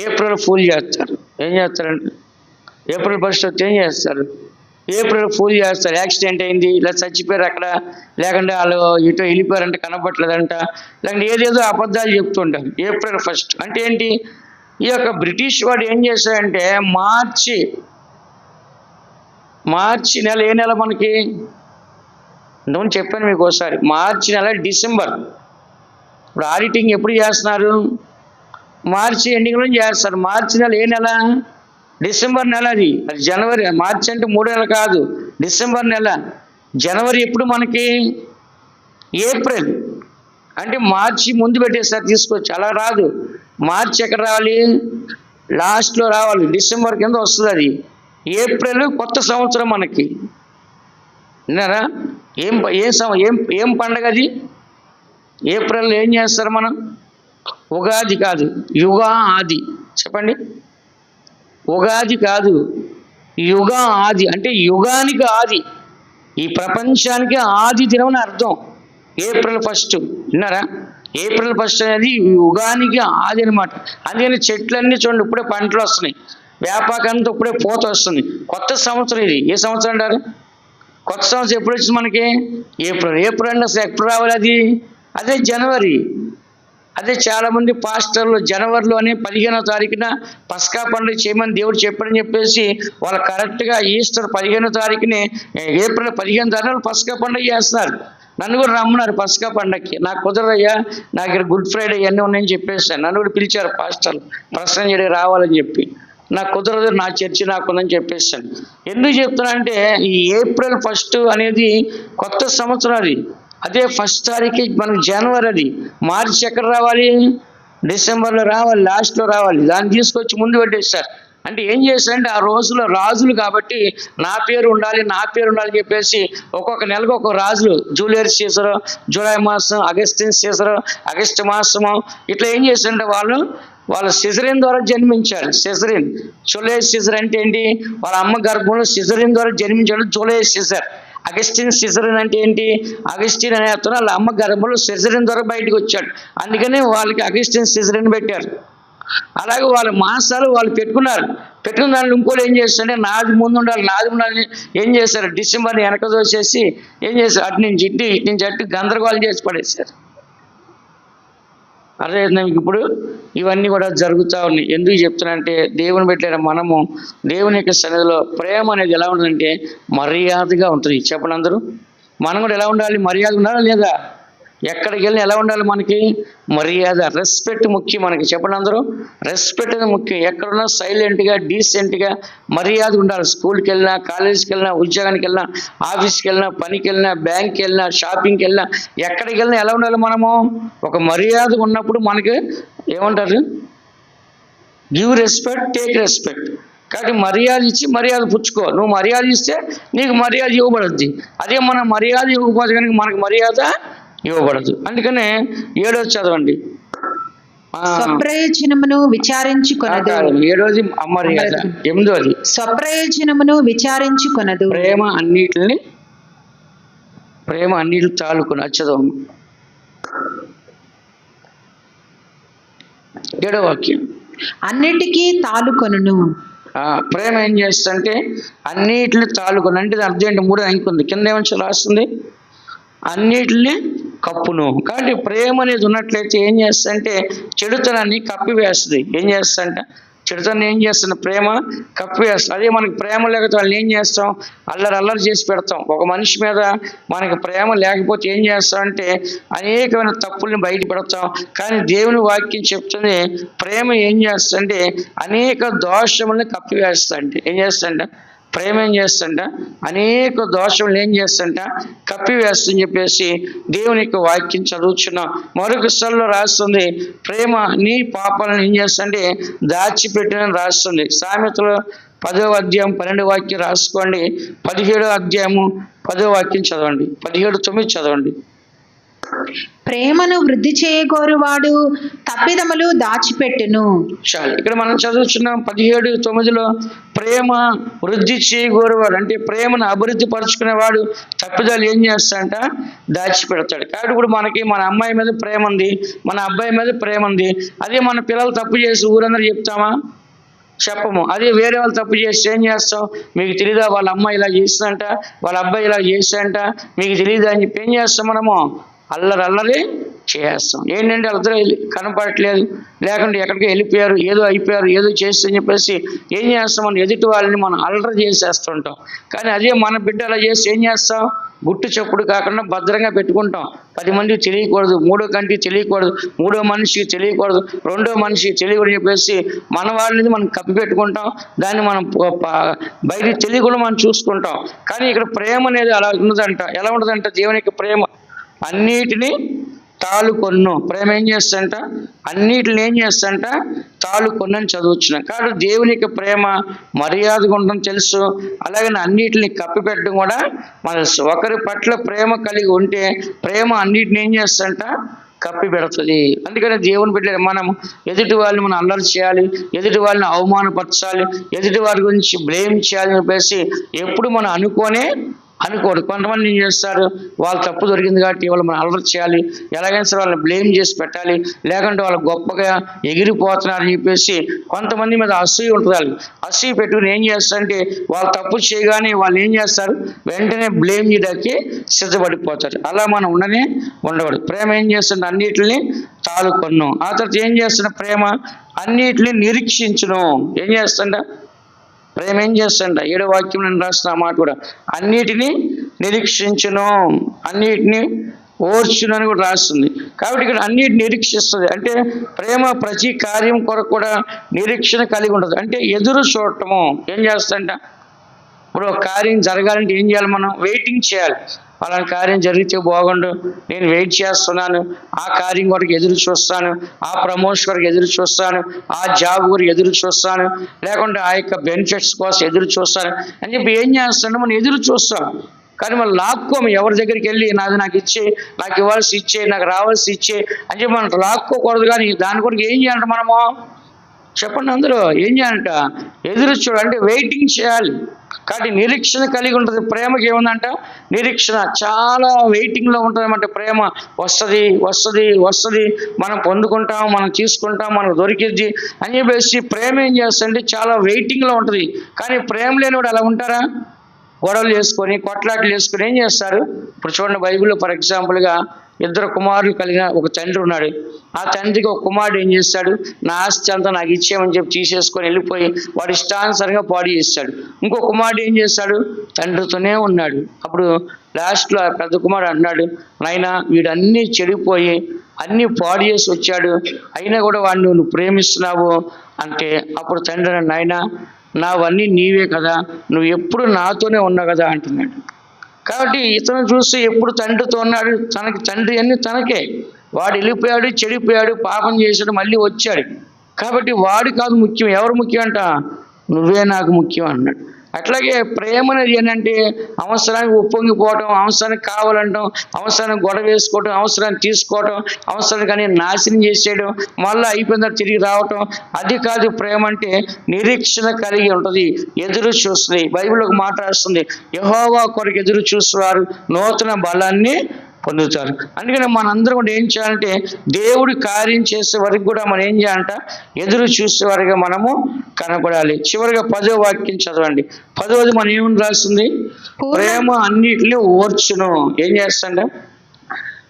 ఏప్రిల్ ఫూల్ చేస్తారు. ఏం చేస్తారంటే ఏప్రిల్ 1 వస్తే ఏం చేస్తారు? ఏప్రిల్ ఫూల్ చేస్తారు. యాక్సిడెంట్ అయింది, ఇలా చచ్చిపోయారు అక్కడ, లేకుంటే వాళ్ళు ఇటు వెళ్ళిపోయారంటే కనపట్లేదంట, లేకుంటే ఏదేదో అబద్ధాలు చెప్తుంటారు. ఏప్రిల్ 1 అంటే ఏంటి? ఈ యొక్క బ్రిటిష్ వాడు ఏం చేశాడంటే మార్చి నెల, ఏ నెల మనకి ఇంతకుముందు చెప్పాను మీకు ఒకసారి, మార్చి నెల, డిసెంబర్. ఇప్పుడు ఆడిటింగ్ ఎప్పుడు చేస్తున్నారు? మార్చి ఎండింగ్లో చేస్తారు. మార్చి నెల ఏ నెల? డిసెంబర్ నెల. అది జనవరి. మార్చి అంటే 3 నెలలు కాదు, డిసెంబర్ నెల. జనవరి ఎప్పుడు మనకి? ఏప్రిల్. అంటే మార్చి ముందు పెట్టేసారి తీసుకొచ్చి, అలా రాదు. మార్చి ఎక్కడ రావాలి? లాస్ట్లో రావాలి, డిసెంబర్ కింద వస్తుంది అది. ఏప్రిల్ కొత్త సంవత్సరం మనకి. విన్నారా? ఏం పండగ అది? ఏప్రిల్ ఏం చేస్తారు మనం? ఉగాది కాదు, యుగాది. చెప్పండి, ఉగాది కాదు, యుగాది. అంటే యుగానికి ఆది, ఈ ప్రపంచానికి ఆది దినం అని అర్థం. ఏప్రిల్ 1. విన్నారా? ఏప్రిల్ 1 అనేది యుగానికి ఆది అనమాట. అందుకని చెట్లన్నీ చూడండి, ఇప్పుడే పంటలు వస్తున్నాయి, వ్యాపాకంతో ఇప్పుడే పోత వస్తుంది. కొత్త సంవత్సరం ఇది. ఏ సంవత్సరం అంటారు? కొత్త సంవత్సరం ఎప్పుడు వచ్చింది మనకి? ఏప్రిల్ అంటే అసలు ఎప్పుడు రావాలి అది? అదే జనవరి. అదే చాలామంది పాస్టర్లు జనవరిలోనే 15వ తారీఖున పస్కా పండుగ చేయమని దేవుడు చెప్పాడని చెప్పేసి వాళ్ళు కరెక్ట్గా ఈస్టర్ 15వ తారీఖునే, ఏప్రిల్ 15వ తారీఖున పస్కా పండుగ చేస్తున్నారు. నన్ను కూడా రమ్మన్నారు పస్కా పండగకి. నాకు కుదరదయ్యా, నాకు ఇక్కడ గుడ్ ఫ్రైడే ఇవన్నీ ఉన్నాయని చెప్పేసాను. నన్ను కూడా పిలిచారు పాస్టర్లు ప్రసంగం చేయడానికి రావాలని చెప్పి. నాకు కుదరదు, నా చర్చి నాకుందని చెప్పేసాను. ఎందుకు చెప్తున్నా అంటే, ఈ ఏప్రిల్ 1 అనేది కొత్త సంవత్సరం. అది అదే 1 తారీఖు మనకు జనవరి. అది మార్చి ఎక్కడ రావాలి? డిసెంబర్లో రావాలి, లాస్ట్లో రావాలి. దాన్ని తీసుకొచ్చి ముందు పెట్టేస్తారు. అంటే ఏం చేశారంటే, ఆ రోజులో రాజులు కాబట్టి నా పేరు ఉండాలి చెప్పేసి ఒక్కొక్క నెలకు ఒక్కొక్క రాజులు, జూలియస్ సీజర్ జూలై మాసం, అగస్టిన్ సీజర్ ఆగస్టు మాసము, ఇట్లా ఏం చేశారంటే వాళ్ళు సిజరిన్ ద్వారా జన్మించారు. జూలియస్ సీజర్ అంటే ఏంటి? వాళ్ళ అమ్మ గర్భంలో సిజరిన్ ద్వారా జన్మించాడు జూలియస్ సీజర్. అగస్టిన్ సిజరిన్ అంటే ఏంటి? అగస్టిన్ అనే అతను వాళ్ళ అమ్మ గర్భంలో సిజరిన్ ద్వారా బయటకు వచ్చాడు. అందుకని వాళ్ళకి అగస్టిన్ సిజరిన్ పెట్టారు. అలాగే వాళ్ళ మాసాలు వాళ్ళు పెట్టుకున్న దాంట్లో ఇంకోటి ఏం చేస్తారంటే, నాది ముందు ఉండాలి ఏం చేశారు? డిసెంబర్ని వెనక దోసేసి ఏం చేశారు? అటు నుంచి అటు గందరగోళం చేసి పడేశారు. అదే మీకు ఇప్పుడు ఇవన్నీ కూడా జరుగుతూ ఉన్నాయి. ఎందుకు చెప్తున్నానంటే, దేవుని పెట్టిన మనము దేవుని యొక్క సన్నిధిలో ప్రేమ అనేది ఎలా ఉంటుందంటే మర్యాదగా ఉంటుంది. చెప్పండి అందరూ, మనం కూడా ఎలా ఉండాలి? మర్యాద ఉండాలా లేదా? ఎక్కడికి వెళ్ళినా ఎలా ఉండాలి? మనకి మర్యాద, రెస్పెక్ట్ ముఖ్యం మనకి. చెప్పండి అందరూ, రెస్పెక్ట్ అనేది ముఖ్యం. ఎక్కడున్నా సైలెంట్గా, డీసెంట్గా మర్యాద ఉండాలి. స్కూల్కి వెళ్ళినా, కాలేజీకి వెళ్ళినా, ఉద్యోగానికి వెళ్ళినా, ఆఫీస్కి వెళ్ళినా, పనికి వెళ్ళినా, బ్యాంక్కి వెళ్ళినా, షాపింగ్కి వెళ్ళినా, ఎక్కడికి వెళ్ళినా ఎలా ఉండాలి? మనము ఒక మర్యాద ఉన్నప్పుడు మనకి ఏమంటారు? Give respect, take respect. కాబట్టి మర్యాద ఇచ్చి మర్యాద పుచ్చుకో. నువ్వు మర్యాద ఇస్తే నీకు మర్యాద ఇవ్వబడుద్ది. అదే మనం మర్యాద ఇవ్వకపోతే కనుక మనకు మర్యాద ఇవ్వబడదు. అందుకనే 7వ చదవండి. స్వప్రయోజనమును విచారించుకొనదు. 7వది అమర్యాద. 8వది స్వప్రయోజనమును విచారించుకొనదు. ప్రేమ అన్నిటిని తాలుకుని. చదవము. 7వ వాక్యం. అన్నిటికీ తాలుకొనును. ప్రేమ ఏం చేస్తుంటే అన్నిటిని తాలుకొని, అంటే అర్థం ఏంటి? 3 అంకె ఉంది, కింద ఏమని రాస్తుంది? అన్నిటిని కప్పును. కాబట్టి ప్రేమ అనేది ఉన్నట్లయితే ఏం చేస్తుందంటే చెడుతనాన్ని కప్పివేస్తుంది. ఏం చేస్తుందంట? చెడుతనం ఏం చేస్తుంది? ప్రేమ కప్పివేస్తుంది. అదే మనకి ప్రేమ లేకపోతే వాళ్ళని ఏం చేస్తాం? అల్లరి చేసి పెడతాం. ఒక మనిషి మీద మనకి ప్రేమ లేకపోతే ఏం చేస్తాం అంటే అనేకమైన తప్పుల్ని బయట పెడతాం. కానీ దేవుని వాక్యం చెప్తుంది ప్రేమ ఏం చేస్తుందంటే అనేక దోషముల్ని కప్పివేస్తుందంటే. ఏం చేస్తుందంట? ప్రేమ ఏం చేస్తుంట? అనేక దోషములు ఏం చేస్తుంట? కప్పివేస్తుందని చెప్పేసి దేవుని యొక్క వాక్యం చదువుచున్నాం. మరొక స్థలంలో రాస్తుంది ప్రేమ నీ పాపాలను ఏం చేస్తుంటే దాచిపెట్టినని రాస్తుంది. సామెతలు 10వ అధ్యాయం 12వ వాక్యం రాసుకోండి. 17వ అధ్యాయము 10వ వాక్యం చదవండి. 17:9 చదవండి. ప్రేమను వృద్ధి చేయగోరువాడు తప్పిదములు దాచిపెట్టును. చాలు. ఇక్కడ మనం చదువుతున్నాం 17:9లో ప్రేమ వృద్ధి చేయగోరువాడు అంటే ప్రేమను అభివృద్ధి పరుచుకునేవాడు తప్పిదాలు ఏం చేస్తాడంట? దాచిపెడతాడు. కాబట్టి ఇప్పుడు మనకి మన అమ్మాయి మీద ప్రేమ ఉంది, మన అబ్బాయి మీద ప్రేమ ఉంది. అదే మన పిల్లలు తప్పు చేసి ఊరందరూ చెప్తామా? చెప్పము. అదే వేరే వాళ్ళు తప్పు చేస్తే ఏం చేస్తాం? మీకు తెలీదా వాళ్ళ అమ్మాయి ఇలా చేసిందంట, వాళ్ళ అబ్బాయి ఇలా చేశాడంట, మీకు తెలీదా అని చెప్పి ఏం చేస్తాం? మనము అల్లరి చేస్తాం. ఏంటంటే అర్థం కనపడట్లేదు, లేకుంటే ఎక్కడికి వెళ్ళిపోయారు, ఏదో అయిపోయారు, ఏదో చేస్తే చెప్పేసి ఏం చేస్తాం? మనం ఎదుటి వాళ్ళని మనం అల్లరి చేసేస్తుంటాం. కానీ అదే మన బిడ్డ అలా చేసి ఏం చేస్తాం? గుట్టు చప్పుడు కాకుండా భద్రంగా పెట్టుకుంటాం. 10 మందికి తెలియకూడదు, 3వ కంటికి తెలియకూడదు, 3వ మనిషికి తెలియకూడదు, 2వ మనిషికి తెలియకూడదు చెప్పేసి మన వాళ్ళని మనం కప్పి పెట్టుకుంటాం. దాన్ని మనం బయటికి తెలియకుండా మనం చూసుకుంటాం. కానీ ఇక్కడ ప్రేమ అనేది అలా ఉన్నదంట. ఎలా ఉండదంట? దేవుని యొక్క ప్రేమ అన్నిటినీ తాలుకొన్ను. ప్రేమ ఏం చేస్తంట? అన్నిటిని ఏం చేస్తంట? తాలుకొన్నని చదువుతున్నాం. కాబట్టి దేవుని యొక్క ప్రేమ మర్యాదగా ఉండడం తెలుసు, అలాగే అన్నిటిని కప్పిపెట్టడం కూడా మనసు. ఒకరి పట్ల ప్రేమ కలిగి ఉంటే ప్రేమ అన్నిటిని ఏం చేస్తంట? కప్పి పెడుతుంది. అందుకని దేవుని బిడ్డ మనం ఎదుటి వాళ్ళని మనం అల్లరి చేయాలి, ఎదుటి వాళ్ళని అవమానపరచాలి, ఎదుటి వారి గురించి బ్లేమ్ చేయాలని చెప్పేసి ఎప్పుడు మనం అనుకోడు. కొంతమంది ఏం చేస్తారు? వాళ్ళు తప్పు దొరికింది కాబట్టి వాళ్ళు మనం అలర్ట్ చేయాలి, ఎలాగైనా సరే వాళ్ళని బ్లేమ్ చేసి పెట్టాలి, లేకుంటే వాళ్ళు గొప్పగా ఎగిరిపోతున్నారని చెప్పేసి కొంతమంది మీద అసూయ ఉంటుంది. వాళ్ళు అసూయ పెట్టుకుని ఏం చేస్తారంటే వాళ్ళు తప్పు చేయగానే వాళ్ళు ఏం చేస్తారు? వెంటనే బ్లేమ్ చేయడానికి సిద్ధపడిపోతారు. అలా మనం ఉండకూడదు. ప్రేమ ఏం చేస్తుంది? అన్నిటిని తాలుకొన్ను. ఆ తర్వాత ఏం చేస్తున్న? ప్రేమ అన్నిటిని నిరీక్షించును. ఏం చేస్తుంట? ప్రేమ ఏం చేస్తుంట? 7వ వాక్యం నేను రాసిన మాట కూడా అన్నిటినీ నిరీక్షించును, అన్నిటినీ ఓర్చును అని కూడా రాస్తుంది. కాబట్టి ఇక్కడ అన్నిటిని నిరీక్షిస్తుంది. అంటే ప్రేమ ప్రతి కార్యం కొరకు కూడా నిరీక్షణ కలిగి ఉంటుంది. అంటే ఎదురు చూడటము. ఏం చేస్తుంట? ఇప్పుడు ఒక కార్యం జరగాలంటే ఏం చేయాలి? మనం వెయిటింగ్ చేయాలి. అలాంటి కార్యం జరిగితే బాగుండు, నేను వెయిట్ చేస్తున్నాను, ఆ కార్యం కొరకు ఎదురు చూస్తాను, ఆ ప్రమోషన్ కొరకు ఎదురు చూస్తాను, ఆ జాబ్ కొరకు ఎదురు చూస్తాను, లేకుంటే ఆ యొక్క బెనిఫిట్స్ కోసం ఎదురు చూస్తాను అని చెప్పి ఏం చేస్తాను? మనం ఎదురు చూస్తాం. కానీ మనం లాక్కోము. ఎవరి దగ్గరికి వెళ్ళి నాకు ఇచ్చే, నాకు ఇవ్వాల్సి ఇచ్చే, నాకు రావాల్సి ఇచ్చే అని చెప్పి మనం లాక్కోకూడదు. కానీ దాని కొరకు ఏం చేయాలంట? మనము చెప్పండి అందరూ ఏం చేయాలంట? ఎదురు చూడాలంటే వెయిటింగ్ చేయాలి. కాబట్టి నిరీక్షణ కలిగి ఉంటుంది. ప్రేమకి ఏముందంట? నిరీక్షణ. చాలా వెయిటింగ్లో ఉంటుంది అన్నమాట. ప్రేమ వస్తుంది, మనం పొందుకుంటాం, మనం తీసుకుంటాం, మనకు దొరికిద్ది అని చెప్పేసి ప్రేమ ఏం చేస్తుందంటే చాలా వెయిటింగ్లో ఉంటుంది. కానీ ప్రేమ లేనివాడు అలా ఉంటారా? గొడవలు చేసుకొని, కొట్లాటలు చేసుకొని ఏం చేస్తారు? ఇప్పుడు చూడండి, బైబిల్లో ఫర్ ఎగ్జాంపుల్గా 2 కుమారులు కలిగిన ఒక తండ్రి ఉన్నాడు. ఆ తండ్రికి ఒక కుమారుడు ఏం చేస్తాడు? నా ఆస్తి అంతా నాకు ఇచ్చేయమని చెప్పి తీసేసుకొని వెళ్ళిపోయి వాడు ఇష్టానుసారంగా పాడు చేస్తాడు. ఇంకో కుమారుడు ఏం చేస్తాడు? తండ్రితోనే ఉన్నాడు. అప్పుడు లాస్ట్లో ఆ పెద్ద కుమారుడు అన్నాడు, నాయనా వీడు అన్నీ చెడిపోయి అన్నీ పాడు చేసి వచ్చాడు, అయినా కూడా వాడిని నువ్వు ప్రేమిస్తున్నావు అంటే అప్పుడు తండ్రి అన్నాడు, నాయనా నావన్నీ నీవే కదా, నువ్వు ఎప్పుడు నాతోనే ఉన్నావు కదా అంటున్నాడు. కాబట్టి ఇతను చూసి ఎప్పుడు తండ్రితో ఉన్నాడు, తండ్రి అన్ని తనకే. వాడు వెళ్ళిపోయాడు, చెడిపోయాడు, పాపం చేశాడు, మళ్ళీ వచ్చాడు. కాబట్టి వాడు కాదు ముఖ్యం, ఎవరు ముఖ్యం అంట? నువ్వే నాకు ముఖ్యం అన్నాడు. అట్లాగే ప్రేమ అనేది ఏంటంటే అవసరానికి ఉప్పొంగిపోవటం, అవసరానికి కావాలంటాం, అవసరానికి గొడవ వేసుకోవటం, అవసరాన్ని తీసుకోవటం, అవసరానికి కానీ నాశనం చేసేయడం, మళ్ళీ అయిపోయిన తర్వాత తిరిగి రావటం, అది కాదు ప్రేమ అంటే. నిరీక్షణ కలిగి ఉంటుంది, ఎదురు చూస్తుంది. బైబిల్ ఒక మాట రాస్తుంది, యెహోవా కొరకు ఎదురు చూసేవారు నూతన బలాన్ని పొందుతారు. అందుకని మనందరం కూడా ఏం చేయాలంటే దేవుడు కార్యం చేసే వరకు కూడా మనం ఏం చేయాలంట, ఎదురు చూసే వరకు మనము కనపడాలి. చివరిగా 10వ వాక్యం చదవండి. 10వది మనం ఏమని రాస్తుంది? ప్రేమ అన్నిటిని ఓర్చును. ఏం చేస్తాంట?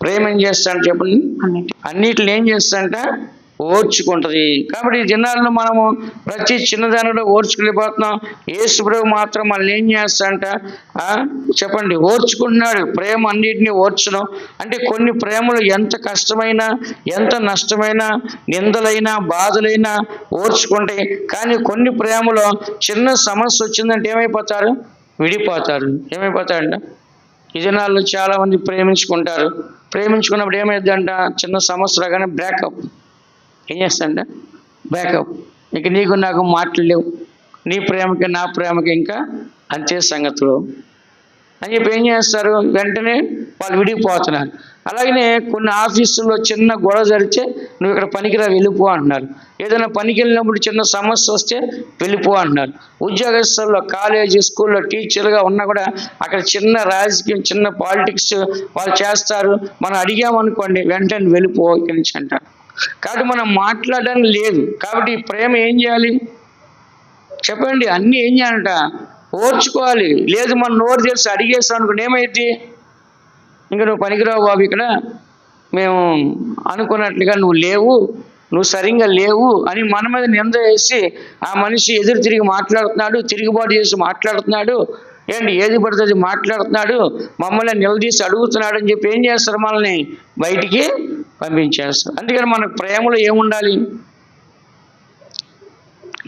ప్రేమ ఏం చేస్తాడు చెప్పండి? అన్నిటిని ఏం చేస్తాంట? ఓర్చుకుంటది. కాబట్టి ఈ దినాల్లో మనము ప్రతి చిన్నదానిలో ఓర్చుకెళ్ళిపోతున్నాం. యేసు ప్రభు మాత్రం మనల్ని ఏం చేస్తాడంట? చెప్పండి, ఓర్చుకుంటున్నాడు. ప్రేమ అన్నిటినీ ఓర్చును అంటే కొన్ని ప్రేమలు ఎంత కష్టమైనా, ఎంత నష్టమైనా, నిందలైనా, బాధలైనా ఓర్చుకుంటాయి. కానీ కొన్ని ప్రేమలో చిన్న సమస్య వచ్చిందంటే ఏమైపోతారు? విడిపోతారు. ఏమైపోతారంట? ఈ దినాల్లో చాలా మంది ప్రేమించుకుంటారు. ప్రేమించుకున్నప్పుడు ఏమైందంట? చిన్న సమస్య రాగానే బ్రేకప్. ఏం చేస్తాంట? బ్యాకప్. ఇక నీకు నాకు మాటలు లేవు, నీ ప్రేమకి నా ప్రేమకి ఇంకా అంతే సంగతులు అని చెప్పి ఏం చేస్తారు? వెంటనే వాళ్ళు విడిపోతున్నారు. అలాగనే కొన్ని ఆఫీసుల్లో చిన్న గొడవ జరిగితే నువ్వు ఇక్కడ పనికిరా, వెళ్ళిపో అంటున్నారు. ఏదైనా పనికి వెళ్ళినప్పుడు చిన్న సమస్య వస్తే వెళ్ళిపో అంటున్నారు. ఉద్యోగస్తుల్లో, కాలేజీ, స్కూల్లో టీచర్గా ఉన్నా కూడా అక్కడ చిన్న రాజకీయం, చిన్న పాలిటిక్స్ వాళ్ళు చేస్తారు. మనం అడిగామనుకోండి వెంటనే వెళ్ళిపో ఇక్కడి నుంచి అంటారు. కాబట్టి మనం మాట్లాడడానికి లేదు. కాబట్టి ఈ ప్రేమ ఏం చేయాలి చెప్పండి? అన్నీ ఏం చేయాలంట? ఓర్చుకోవాలి. లేదు మనం నోరు తెలిసి అడిగేస్తాం అనుకోండి, ఏమైంది? ఇంకా నువ్వు పనికిరావు బాబు, ఇక్కడ మేము అనుకున్నట్లుగా నువ్వు లేవు, నువ్వు సరిగ్గా లేవు అని మన మీద నింద వేసి ఆ మనిషి ఎదురు తిరిగి మాట్లాడుతున్నాడు, తిరుగుబాటు చేసి మాట్లాడుతున్నాడు, ఏంటి ఏది పడుతుంది మాట్లాడుతున్నాడు, మమ్మల్ని నిలదీసి అడుగుతున్నాడు అని చెప్పి ఏం చేస్తారు? మనల్ని బయటికి పంపించేస్తారు. అందుకని మనకు ప్రేమలో ఏముండాలి?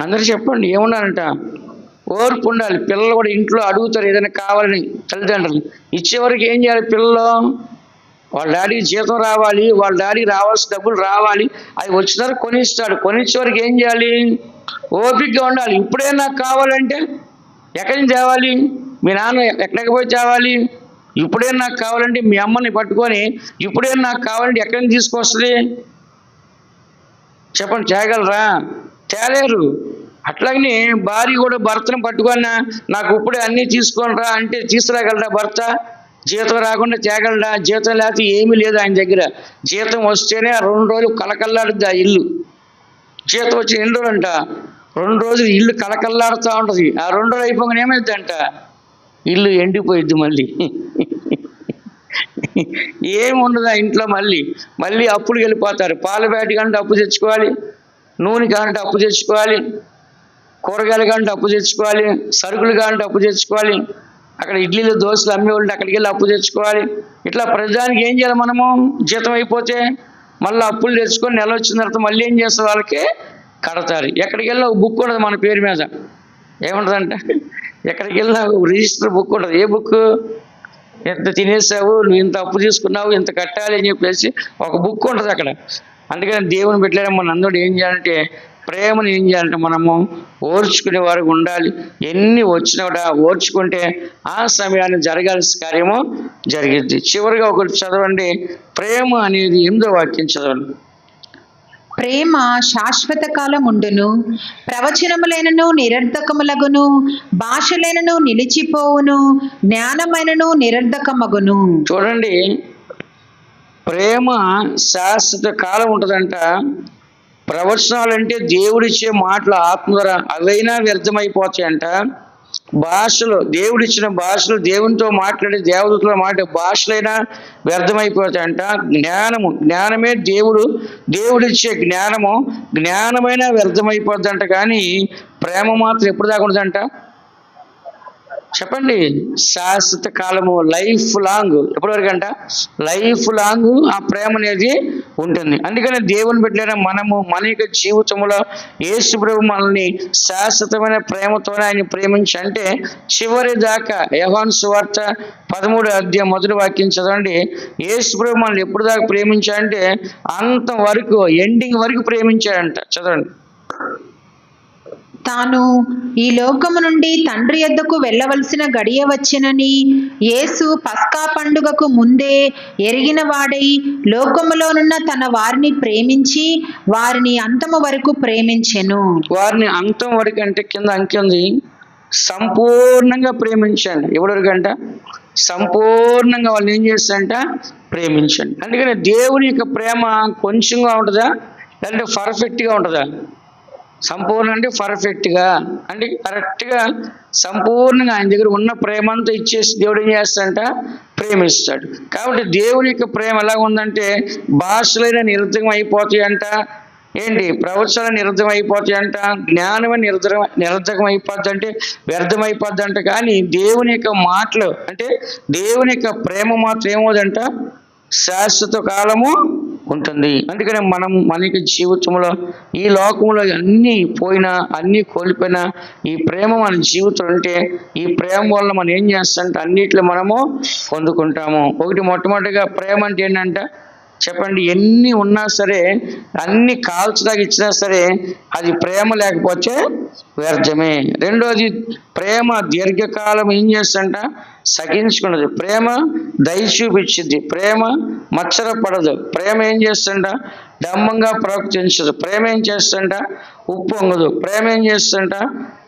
అందరూ చెప్పండి, ఏముండాలంట? ఓర్పు ఉండాలి. పిల్లలు కూడా ఇంట్లో అడుగుతారు ఏదైనా కావాలని తల్లిదండ్రులు. ఇచ్చేవరకు ఏం చేయాలి? పిల్లలు వాళ్ళ డాడీకి జీతం రావాలి, వాళ్ళ డాడీకి రావాల్సిన డబ్బులు రావాలి. అవి వచ్చినారు కొనిస్తాడు. కొనిచ్చే వరకు ఏం చేయాలి? ఓపికగా ఉండాలి. ఇప్పుడే నాకు కావాలంటే ఎక్కడి నుంచి తేవాలి? మీ నాన్న ఎక్కడికి పోయి తేవాలి? ఇప్పుడే నాకు కావాలంటే మీ అమ్మని పట్టుకొని ఇప్పుడే నాకు కావాలంటే ఎక్కడి నుంచి తీసుకొస్తుంది చెప్పండి? తేగలరా? తేలేరు. అట్లాగనే భార్య కూడా భర్తను పట్టుకున్నా నాకు ఇప్పుడే అన్నీ తీసుకొని రా అంటే తీసుకురాగలరా భర్త? జీతం రాకుండా తేగలరా? జీతం లేకపోతే ఏమీ లేదు ఆయన దగ్గర. జీతం వస్తేనే 2 రోజులు కలకల్లాడుద్ది ఆ ఇల్లు. జీతం వచ్చి ఎన్ని రోజులు అంట? 2 రోజులు ఇల్లు కలకల్లాడుతూ ఉంటుంది. ఆ 2 రోజులు అయిపోగానే ఏమైందంట? ఇల్లు ఎండిపోయిద్ది. మళ్ళీ ఏముండదు ఆ ఇంట్లో. మళ్ళీ అప్పులు వెళ్ళిపోతారు. పాల బ్యాటి కంటే అప్పు తెచ్చుకోవాలి, నూనె కాంటే అప్పు తెచ్చుకోవాలి, కూరగాయలు కాంటే అప్పు తెచ్చుకోవాలి, సరుకులు కాంటే అప్పు తెచ్చుకోవాలి, అక్కడ ఇడ్లీలు దోశలు అమ్మేవాళ్ళు అక్కడికి వెళ్ళి అప్పు తెచ్చుకోవాలి. ఇట్లా ప్రతిదానికి ఏం చేయాలి మనము? జీతం అయిపోతే మళ్ళీ అప్పులు తెచ్చుకొని నెల వచ్చిన తర్వాత మళ్ళీ ఏం చేస్తారు? వాళ్ళకి కడతారు. ఎక్కడికి వెళ్ళినా ఒక బుక్ ఉండదు మన పేరు మీద. ఏముంటుందంట? ఎక్కడికి వెళ్ళినా రిజిస్టర్ బుక్ ఉంటుంది. ఏ బుక్? ఎంత తినేసావు, నువ్వు ఇంత అప్పు తీసుకున్నావు, ఇంత కట్టాలి అని చెప్పేసి ఒక బుక్ ఉంటుంది అక్కడ. అందుకని దేవుని బిడ్డలైన మన అందరూ ఏం చేయాలంటే ప్రేమను ఏం చేయాలంటే మనము ఓర్చుకునే వారికి ఉండాలి. ఎన్ని వచ్చినా కూడా ఓర్చుకుంటే ఆ సమయాన్ని జరగాల్సిన కార్యము జరిగిద్ది. చివరిగా ఒకటి చదవండి, ప్రేమ అనేది 8వ వాక్యం చదవండి. ప్రేమ శాశ్వత కాలం ఉండును, ప్రవచనములైనను నిరర్ధకములగును, భాషలైనను నిలిచిపోవును, జ్ఞానమైనను నిరర్ధకమగును. చూడండి, ప్రేమ శాశ్వత కాలం ఉంటుందంట. ప్రవచనాలు అంటే దేవుడిచ్చే మాటలు ఆత్మధర, అవైనా వ్యర్థమైపోతాయంట. భాషలు, దేవుడిచ్చిన భాషలు, దేవునితో మాట్లాడే దేవదూతల మాట భాషలైనా వ్యర్థమైపోతాయంట. జ్ఞానమే దేవుడిచ్చే జ్ఞానమైనా వ్యర్థమైపోద్దంట. కానీ ప్రేమ మాత్రం ఎప్పుడు దాకా ఉంటుందంట చెప్పండి? శాశ్వత కాలము, లైఫ్ లాంగ్. ఎప్పటివరకు అంట? లైఫ్ లాంగ్ ఆ ప్రేమ అనేది ఉంటుంది. అందుకని దేవుని బిడ్డలైన మనము మన యొక్క జీవితంలో యేసు ప్రభు మనల్ని శాశ్వతమైన ప్రేమతోనే ఆయన ప్రేమించి అంటే చివరి దాకా. యోహాను సువార్త 13వ అధ్యాయం 1వ వాక్యం చదవండి. యేసు ప్రభు మనల్ని ఎప్పుడు దాకా ప్రేమించాడంటే అంత వరకు, ఎండింగ్ వరకు ప్రేమించాడంట. చదవండి. తాను ఈ లోకము నుండి తండ్రి యొద్దకు వెళ్ళవలసిన గడియ వచ్చెనని యేసు పస్కా పండుగకు ముందే ఎరిగిన వాడై లోకములోనున్న తన వారిని ప్రేమించి వారిని అంతము వరకు ప్రేమించెను. వారిని అంతం వరకు అంటే కింద అంకెంది, సంపూర్ణంగా ప్రేమించండి. ఎవరికి అంట? సంపూర్ణంగా వాళ్ళు ఏం చేస్తారంట? ప్రేమించండి. అందుకని దేవుని యొక్క ప్రేమ కొంచెంగా ఉంటుందా, లేదంటే పర్ఫెక్ట్గా ఉంటుందా? సంపూర్ణ అంటే పర్ఫెక్ట్గా, అంటే కరెక్ట్గా సంపూర్ణంగా ఆయన దగ్గర ఉన్న ప్రేమంతా ఇచ్చేసి దేవుడు ఏం చేస్తాడంట, ప్రేమిస్తాడు. కాబట్టి దేవుని యొక్క ప్రేమ ఎలా ఉందంటే భాషలైన నిరర్ధకం అయిపోతాయంట, ఏంటి ప్రవచనాలు నిరర్ధకం అయిపోతాయంట, జ్ఞానమే నిరర్ధకం అయిపోద్ది అంటే వ్యర్థం అయిపోద్ది అంట. కానీ దేవుని యొక్క మాటలు అంటే దేవుని యొక్క ప్రేమ మాత్రం ఏమవుదంట, శాశ్వత కాలము ఉంటుంది. అందుకని మనకి జీవితంలో ఈ లోకంలో అన్నీ పోయినా అన్నీ కోల్పోయినా ఈ ప్రేమ మన జీవితం ఉంటే ఈ ప్రేమ వల్ల మనం ఏం చేస్తామంటే అన్నిట్లో మనము పొందుకుంటాము. మొట్టమొదటిగా ప్రేమ అంటే ఏంటంటే చెప్పండి, ఎన్ని ఉన్నా సరే అన్ని కాల్చడానికి ఇచ్చినా సరే అది ప్రేమ లేకపోతే వ్యర్థమే. రెండోది ప్రేమ దీర్ఘకాలం ఏం చేస్తుంట, సగించుకున్నది. ప్రేమ దయ చూపించింది. ప్రేమ మచ్చరపడదు. ప్రేమ ఏం చేస్తుంట, డంబంగా ప్రవర్తించదు. ప్రేమ ఏం చేస్తుంట, ఉప్పొంగదు. ప్రేమ ఏం చేస్తుంట,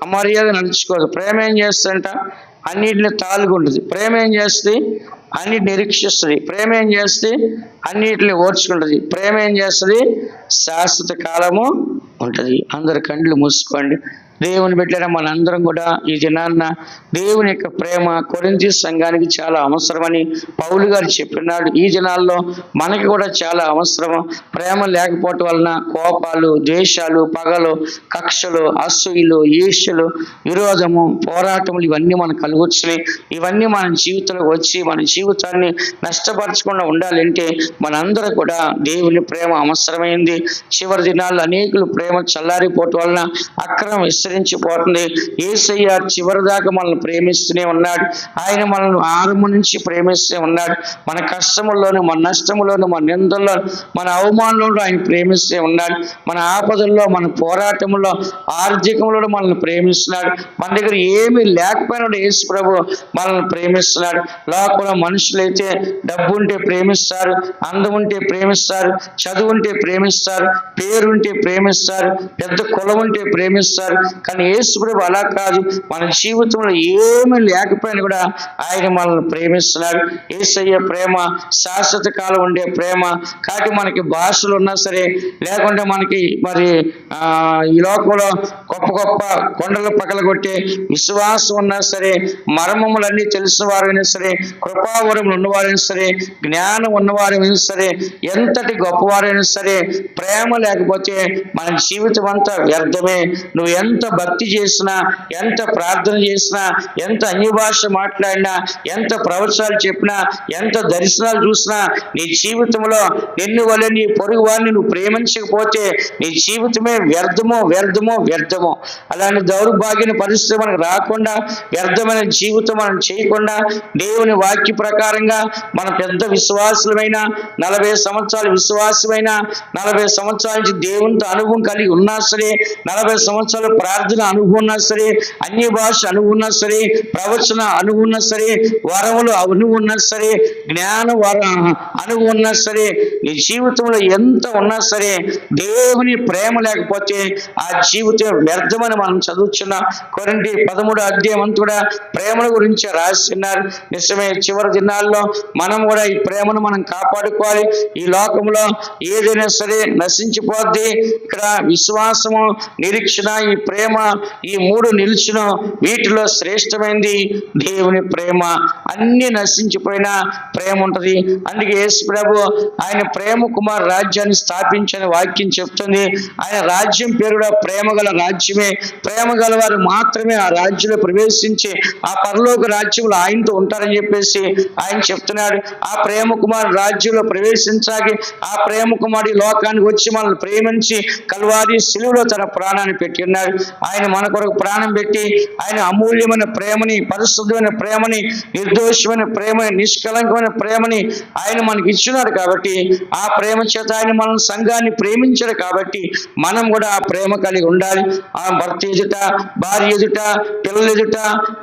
అమర్యాద నడుచుకోదు. ప్రేమ ఏం చేస్తుంట, అన్నిటిని తాలుకుంటుంది. ప్రేమ ఏం చేస్తుంది, అన్నిటిని నిరీక్షిస్తుంది. ప్రేమ ఏం చేస్తుంది, అన్నిటిని ఓర్చుకుంటుంది. ప్రేమ ఏం చేస్తుంది, శాశ్వత కాలము ఉంటుంది. అందరు కండ్లు మూసుకోండి. దేవుని బిడ్డల మనందరం కూడా ఈ దినాన్న దేవుని యొక్క ప్రేమ కొరింథీ సంఘానికి చాలా అవసరమని పౌలు గారు చెప్పినాడు. ఈ దినాల్లో మనకి కూడా చాలా అవసరము. ప్రేమ లేకపోవటం వలన కోపాలు, ద్వేషాలు, పగలు, కక్షలు, అసూయలు, ఈర్ష్యలు, విరోధము, పోరాటములు ఇవన్నీ మనకు కలుగొచ్చినాయి. ఇవన్నీ మన జీవితంలో వచ్చి మన జీవితాన్ని నష్టపరచకుండా ఉండాలంటే మనందరూ కూడా దేవుని ప్రేమ అవసరమైంది. చివరి దినాల్లో అనేకులు ప్రేమ చల్లారిపోవటం వలన అక్రమం విస్తరించిపోతుంది. యేసయ్య చివరి దాకా మనల్ని ప్రేమిస్తూనే ఉన్నాడు. ఆయన మనల్ని ఆరంభం నుంచి ప్రేమిస్తూనే ఉన్నాడు. మన కష్టముల్లోనూ, మన నష్టములోను, మన నిందల్లో, మన అవమానంలో ఆయన ప్రేమిస్తూనే ఉన్నాడు. మన ఆపదల్లో, మన పోరాటంలో, ఆర్థికంలో మనల్ని ప్రేమిస్తున్నాడు. మన దగ్గర ఏమీ లేకపోయినా యేసు ప్రభు మనల్ని ప్రేమిస్తున్నాడు. లోకంలో మనుషులైతే డబ్బు ఉంటే ప్రేమిస్తారు, అందం ఉంటే ప్రేమిస్తారు, చదువు ఉంటే ప్రేమిస్తారు, పేరుంటే ప్రేమిస్తారు, పెద్ద కులం ఉంటే ప్రేమిస్తారు. కానీ యేసు ప్రభు అలా కాదు. మన జీవితంలో ఏమీ లేకపోయినా కూడా ఆయన మనల్ని ప్రేమిస్తున్నాడు. యేసయ్య ప్రేమ శాశ్వత కాలం ఉండే ప్రేమ. కాబట్టి మనకి భాషలు ఉన్నా సరే, లేకుంటే మనకి మరి ఈ లోకంలో గొప్ప గొప్ప కొండలు పగలగొట్టే విశ్వాసం ఉన్నా సరే, మర్మములన్నీ తెలిసిన వారైనా సరే, కృపావరములు ఉన్నవారైనా సరే, జ్ఞానం ఉన్నవారైనా సరే, ఎంతటి గొప్పవారైనా సరే, ప్రేమ లేకపోతే మన జీవితం అంతా వ్యర్థమే. నువ్వు ఎంత భక్తి చేసినా, ఎంత ప్రార్థన చేసినా, ఎంత అన్య భాష మాట్లాడినా, ఎంత ప్రవచనాలు చెప్పినా, ఎంత దర్శనాలు చూసినా, నీ జీవితంలో నిన్ను వల్ల నీ పొరుగు వారిని నువ్వు ప్రేమించకపోతే నీ జీవితమే వ్యర్థమో వ్యర్థమో వ్యర్థమో. అలాంటి దౌర్భాగ్యమైన పరిస్థితి మనకు రాకుండా, వ్యర్థమైన జీవితం మనం చేయకుండా, దేవుని వాక్య ప్రకారంగా మన పెద్ద విశ్వాసులమైన 40 సంవత్సరాల విశ్వాసమైన 40 సంవత్సరాల నుంచి దేవునితో అనుభవం కలిగి ఉన్నా సరే, 40 సంవత్సరాల ప్రార్థన అనుభవం ఉన్నా సరే, అన్య భాష అనుభవం ఉన్నా సరే, ప్రవచన అనుభవం ఉన్నా సరే, వరములు అనుభవం ఉన్నా సరే, జ్ఞాన అనుభవం ఉన్నా సరే, నీ జీవితంలో ఎంత ఉన్నా సరే దేవుని ప్రేమ లేకపోతే ఆ జీవితం వ్యర్థమని మనం చదువుతున్న కొరింథీ 13వ అధ్యాయం అంతా కూడా ప్రేమల గురించి రాస్తున్నారు. నిజమే, చివరి దినాల్లో మనం కూడా ఈ ప్రేమను మనం కాపాడుకోవాలి. ఈ లోకంలో ఏదైనా సరే నశించిపోద్ది. ఇక్కడ విశ్వాసము, నిరీక్షణ, ఈ ప్రేమ, ఈ 3 నిలిచిన వీటిలో శ్రేష్టమైనది దేవుని ప్రేమ. అన్ని నశించిపోయిన ప్రేమ ఉంటది. అందుకే యేసు ప్రభు ఆయన ప్రేమ కుమార్ రాజ్యాన్ని స్థాపించని వాక్యం చెప్తుంది. ఆయన రాజ్యం పేరు కూడా ప్రేమ గల రాజ్యమే. ప్రేమ గల వారు మాత్రమే ఆ రాజ్యంలో ప్రవేశించి ఆ పరలోక రాజ్యంలో ఆయనతో ఉంటారని చెప్పేసి ఆయన చెప్తున్నాడు. ఆ ప్రేమ కుమార్ రాజ్యంలో ప్రవేశించాలి. ఆ ప్రేమ కుమారుడి లోకానికి వచ్చి మనల్ని ప్రేమించి కల్వారి శిలువలో తన ప్రాణాన్ని పెట్టి ఉన్నాడు. ఆయన మన కొరకు ప్రాణం పెట్టి ఆయన అమూల్యమైన ప్రేమని, పరిశుద్ధమైన ప్రేమని, నిర్దోషమైన ప్రేమని, నిష్కలంకమైన ప్రేమని ఆయన మనకి ఇచ్చినాడు. కాబట్టి ఆ ప్రేమ చేత ఆయన మన సంఘాన్ని ప్రేమించాడు. కాబట్టి మనం కూడా ఆ ప్రేమ కలిగి ఉండాలి. ఆ భర్త ఎదుట, భార్య ఎదుట, పిల్లల ఎదుట,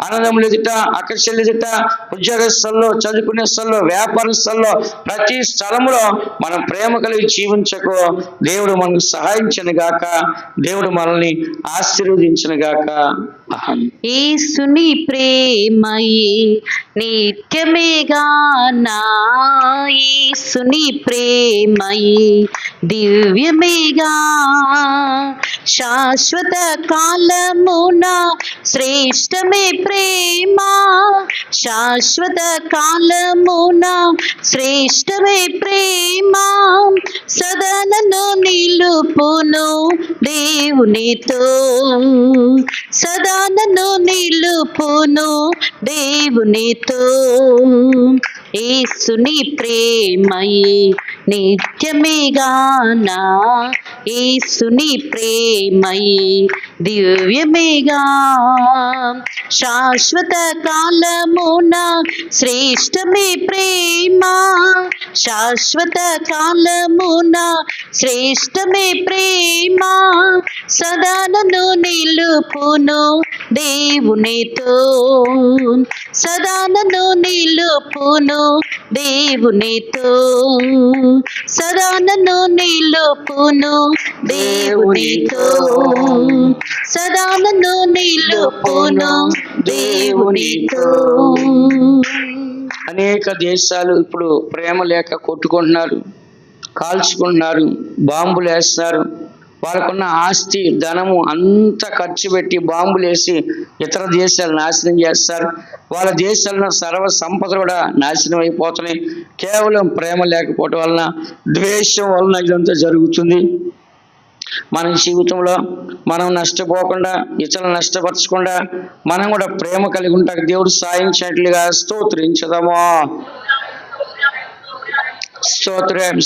అన్నదమ్ముల ఎదుట, అక్కచెల్లి ఎదుట, ఉద్యోగ స్థలంలో, చదువుకునే స్థలంలో, వ్యాపార స్థలంలో, ప్రతి స్థలంలో మనం ప్రేమ కలిగి జీవించకు దేవుడు మనకు సహాయించను గాక. దేవుడు మనల్ని ఆశీర్వదించను గాక. యేసుని ప్రేమయే నిత్యమేగా నాయే యేసుని ప్రేమయే దివ్యమేగా శాశ్వత కాలమున శ్రేష్టమే ప్రేమ శాశ్వత కాలమున శ్రేష్టమే ప్రేమ సదనను నిలుపును దేవునితో సదానను నిలుపును దేవునితో యేసుని ప్రేమయే నిత్యమేగానా యేసుని ప్రేమయే దివ్యమేగా శాశ్వత కాలమున శ్రేష్టమే ప్రేమ శాశ్వత కాలమున శ్రేష్టమే ప్రేమ సదానను నిలుపును దేవునితో సదానను నిలుపును దేవునితో సదానను నిలుపును దేవునితో సదానను నిలుపును దేవునితో. అనేక దేశాలు ఇప్పుడు ప్రేమ లేక కొట్టుకుంటున్నారు, కాల్చుకుంటున్నారు, బాంబులు వేస్తున్నారు. వాళ్ళకున్న ఆస్తి ధనము అంతా ఖర్చు పెట్టి బాంబులు వేసి ఇతర దేశాలు నాశనం చేస్తారు. వాళ్ళ దేశాల్లో సర్వ సంపద కూడా నాశనం అయిపోతున్నాయి. కేవలం ప్రేమ లేకపోవటం వలన, ద్వేషం వలన ఇదంతా జరుగుతుంది. మన జీవితంలో మనం నష్టపోకుండా, ఇతరులను నష్టపరచకుండా మనం కూడా ప్రేమ కలిగి ఉంటాక దేవుడు సాయించినట్లుగా స్తోత్రించదము. స్తోత్రం.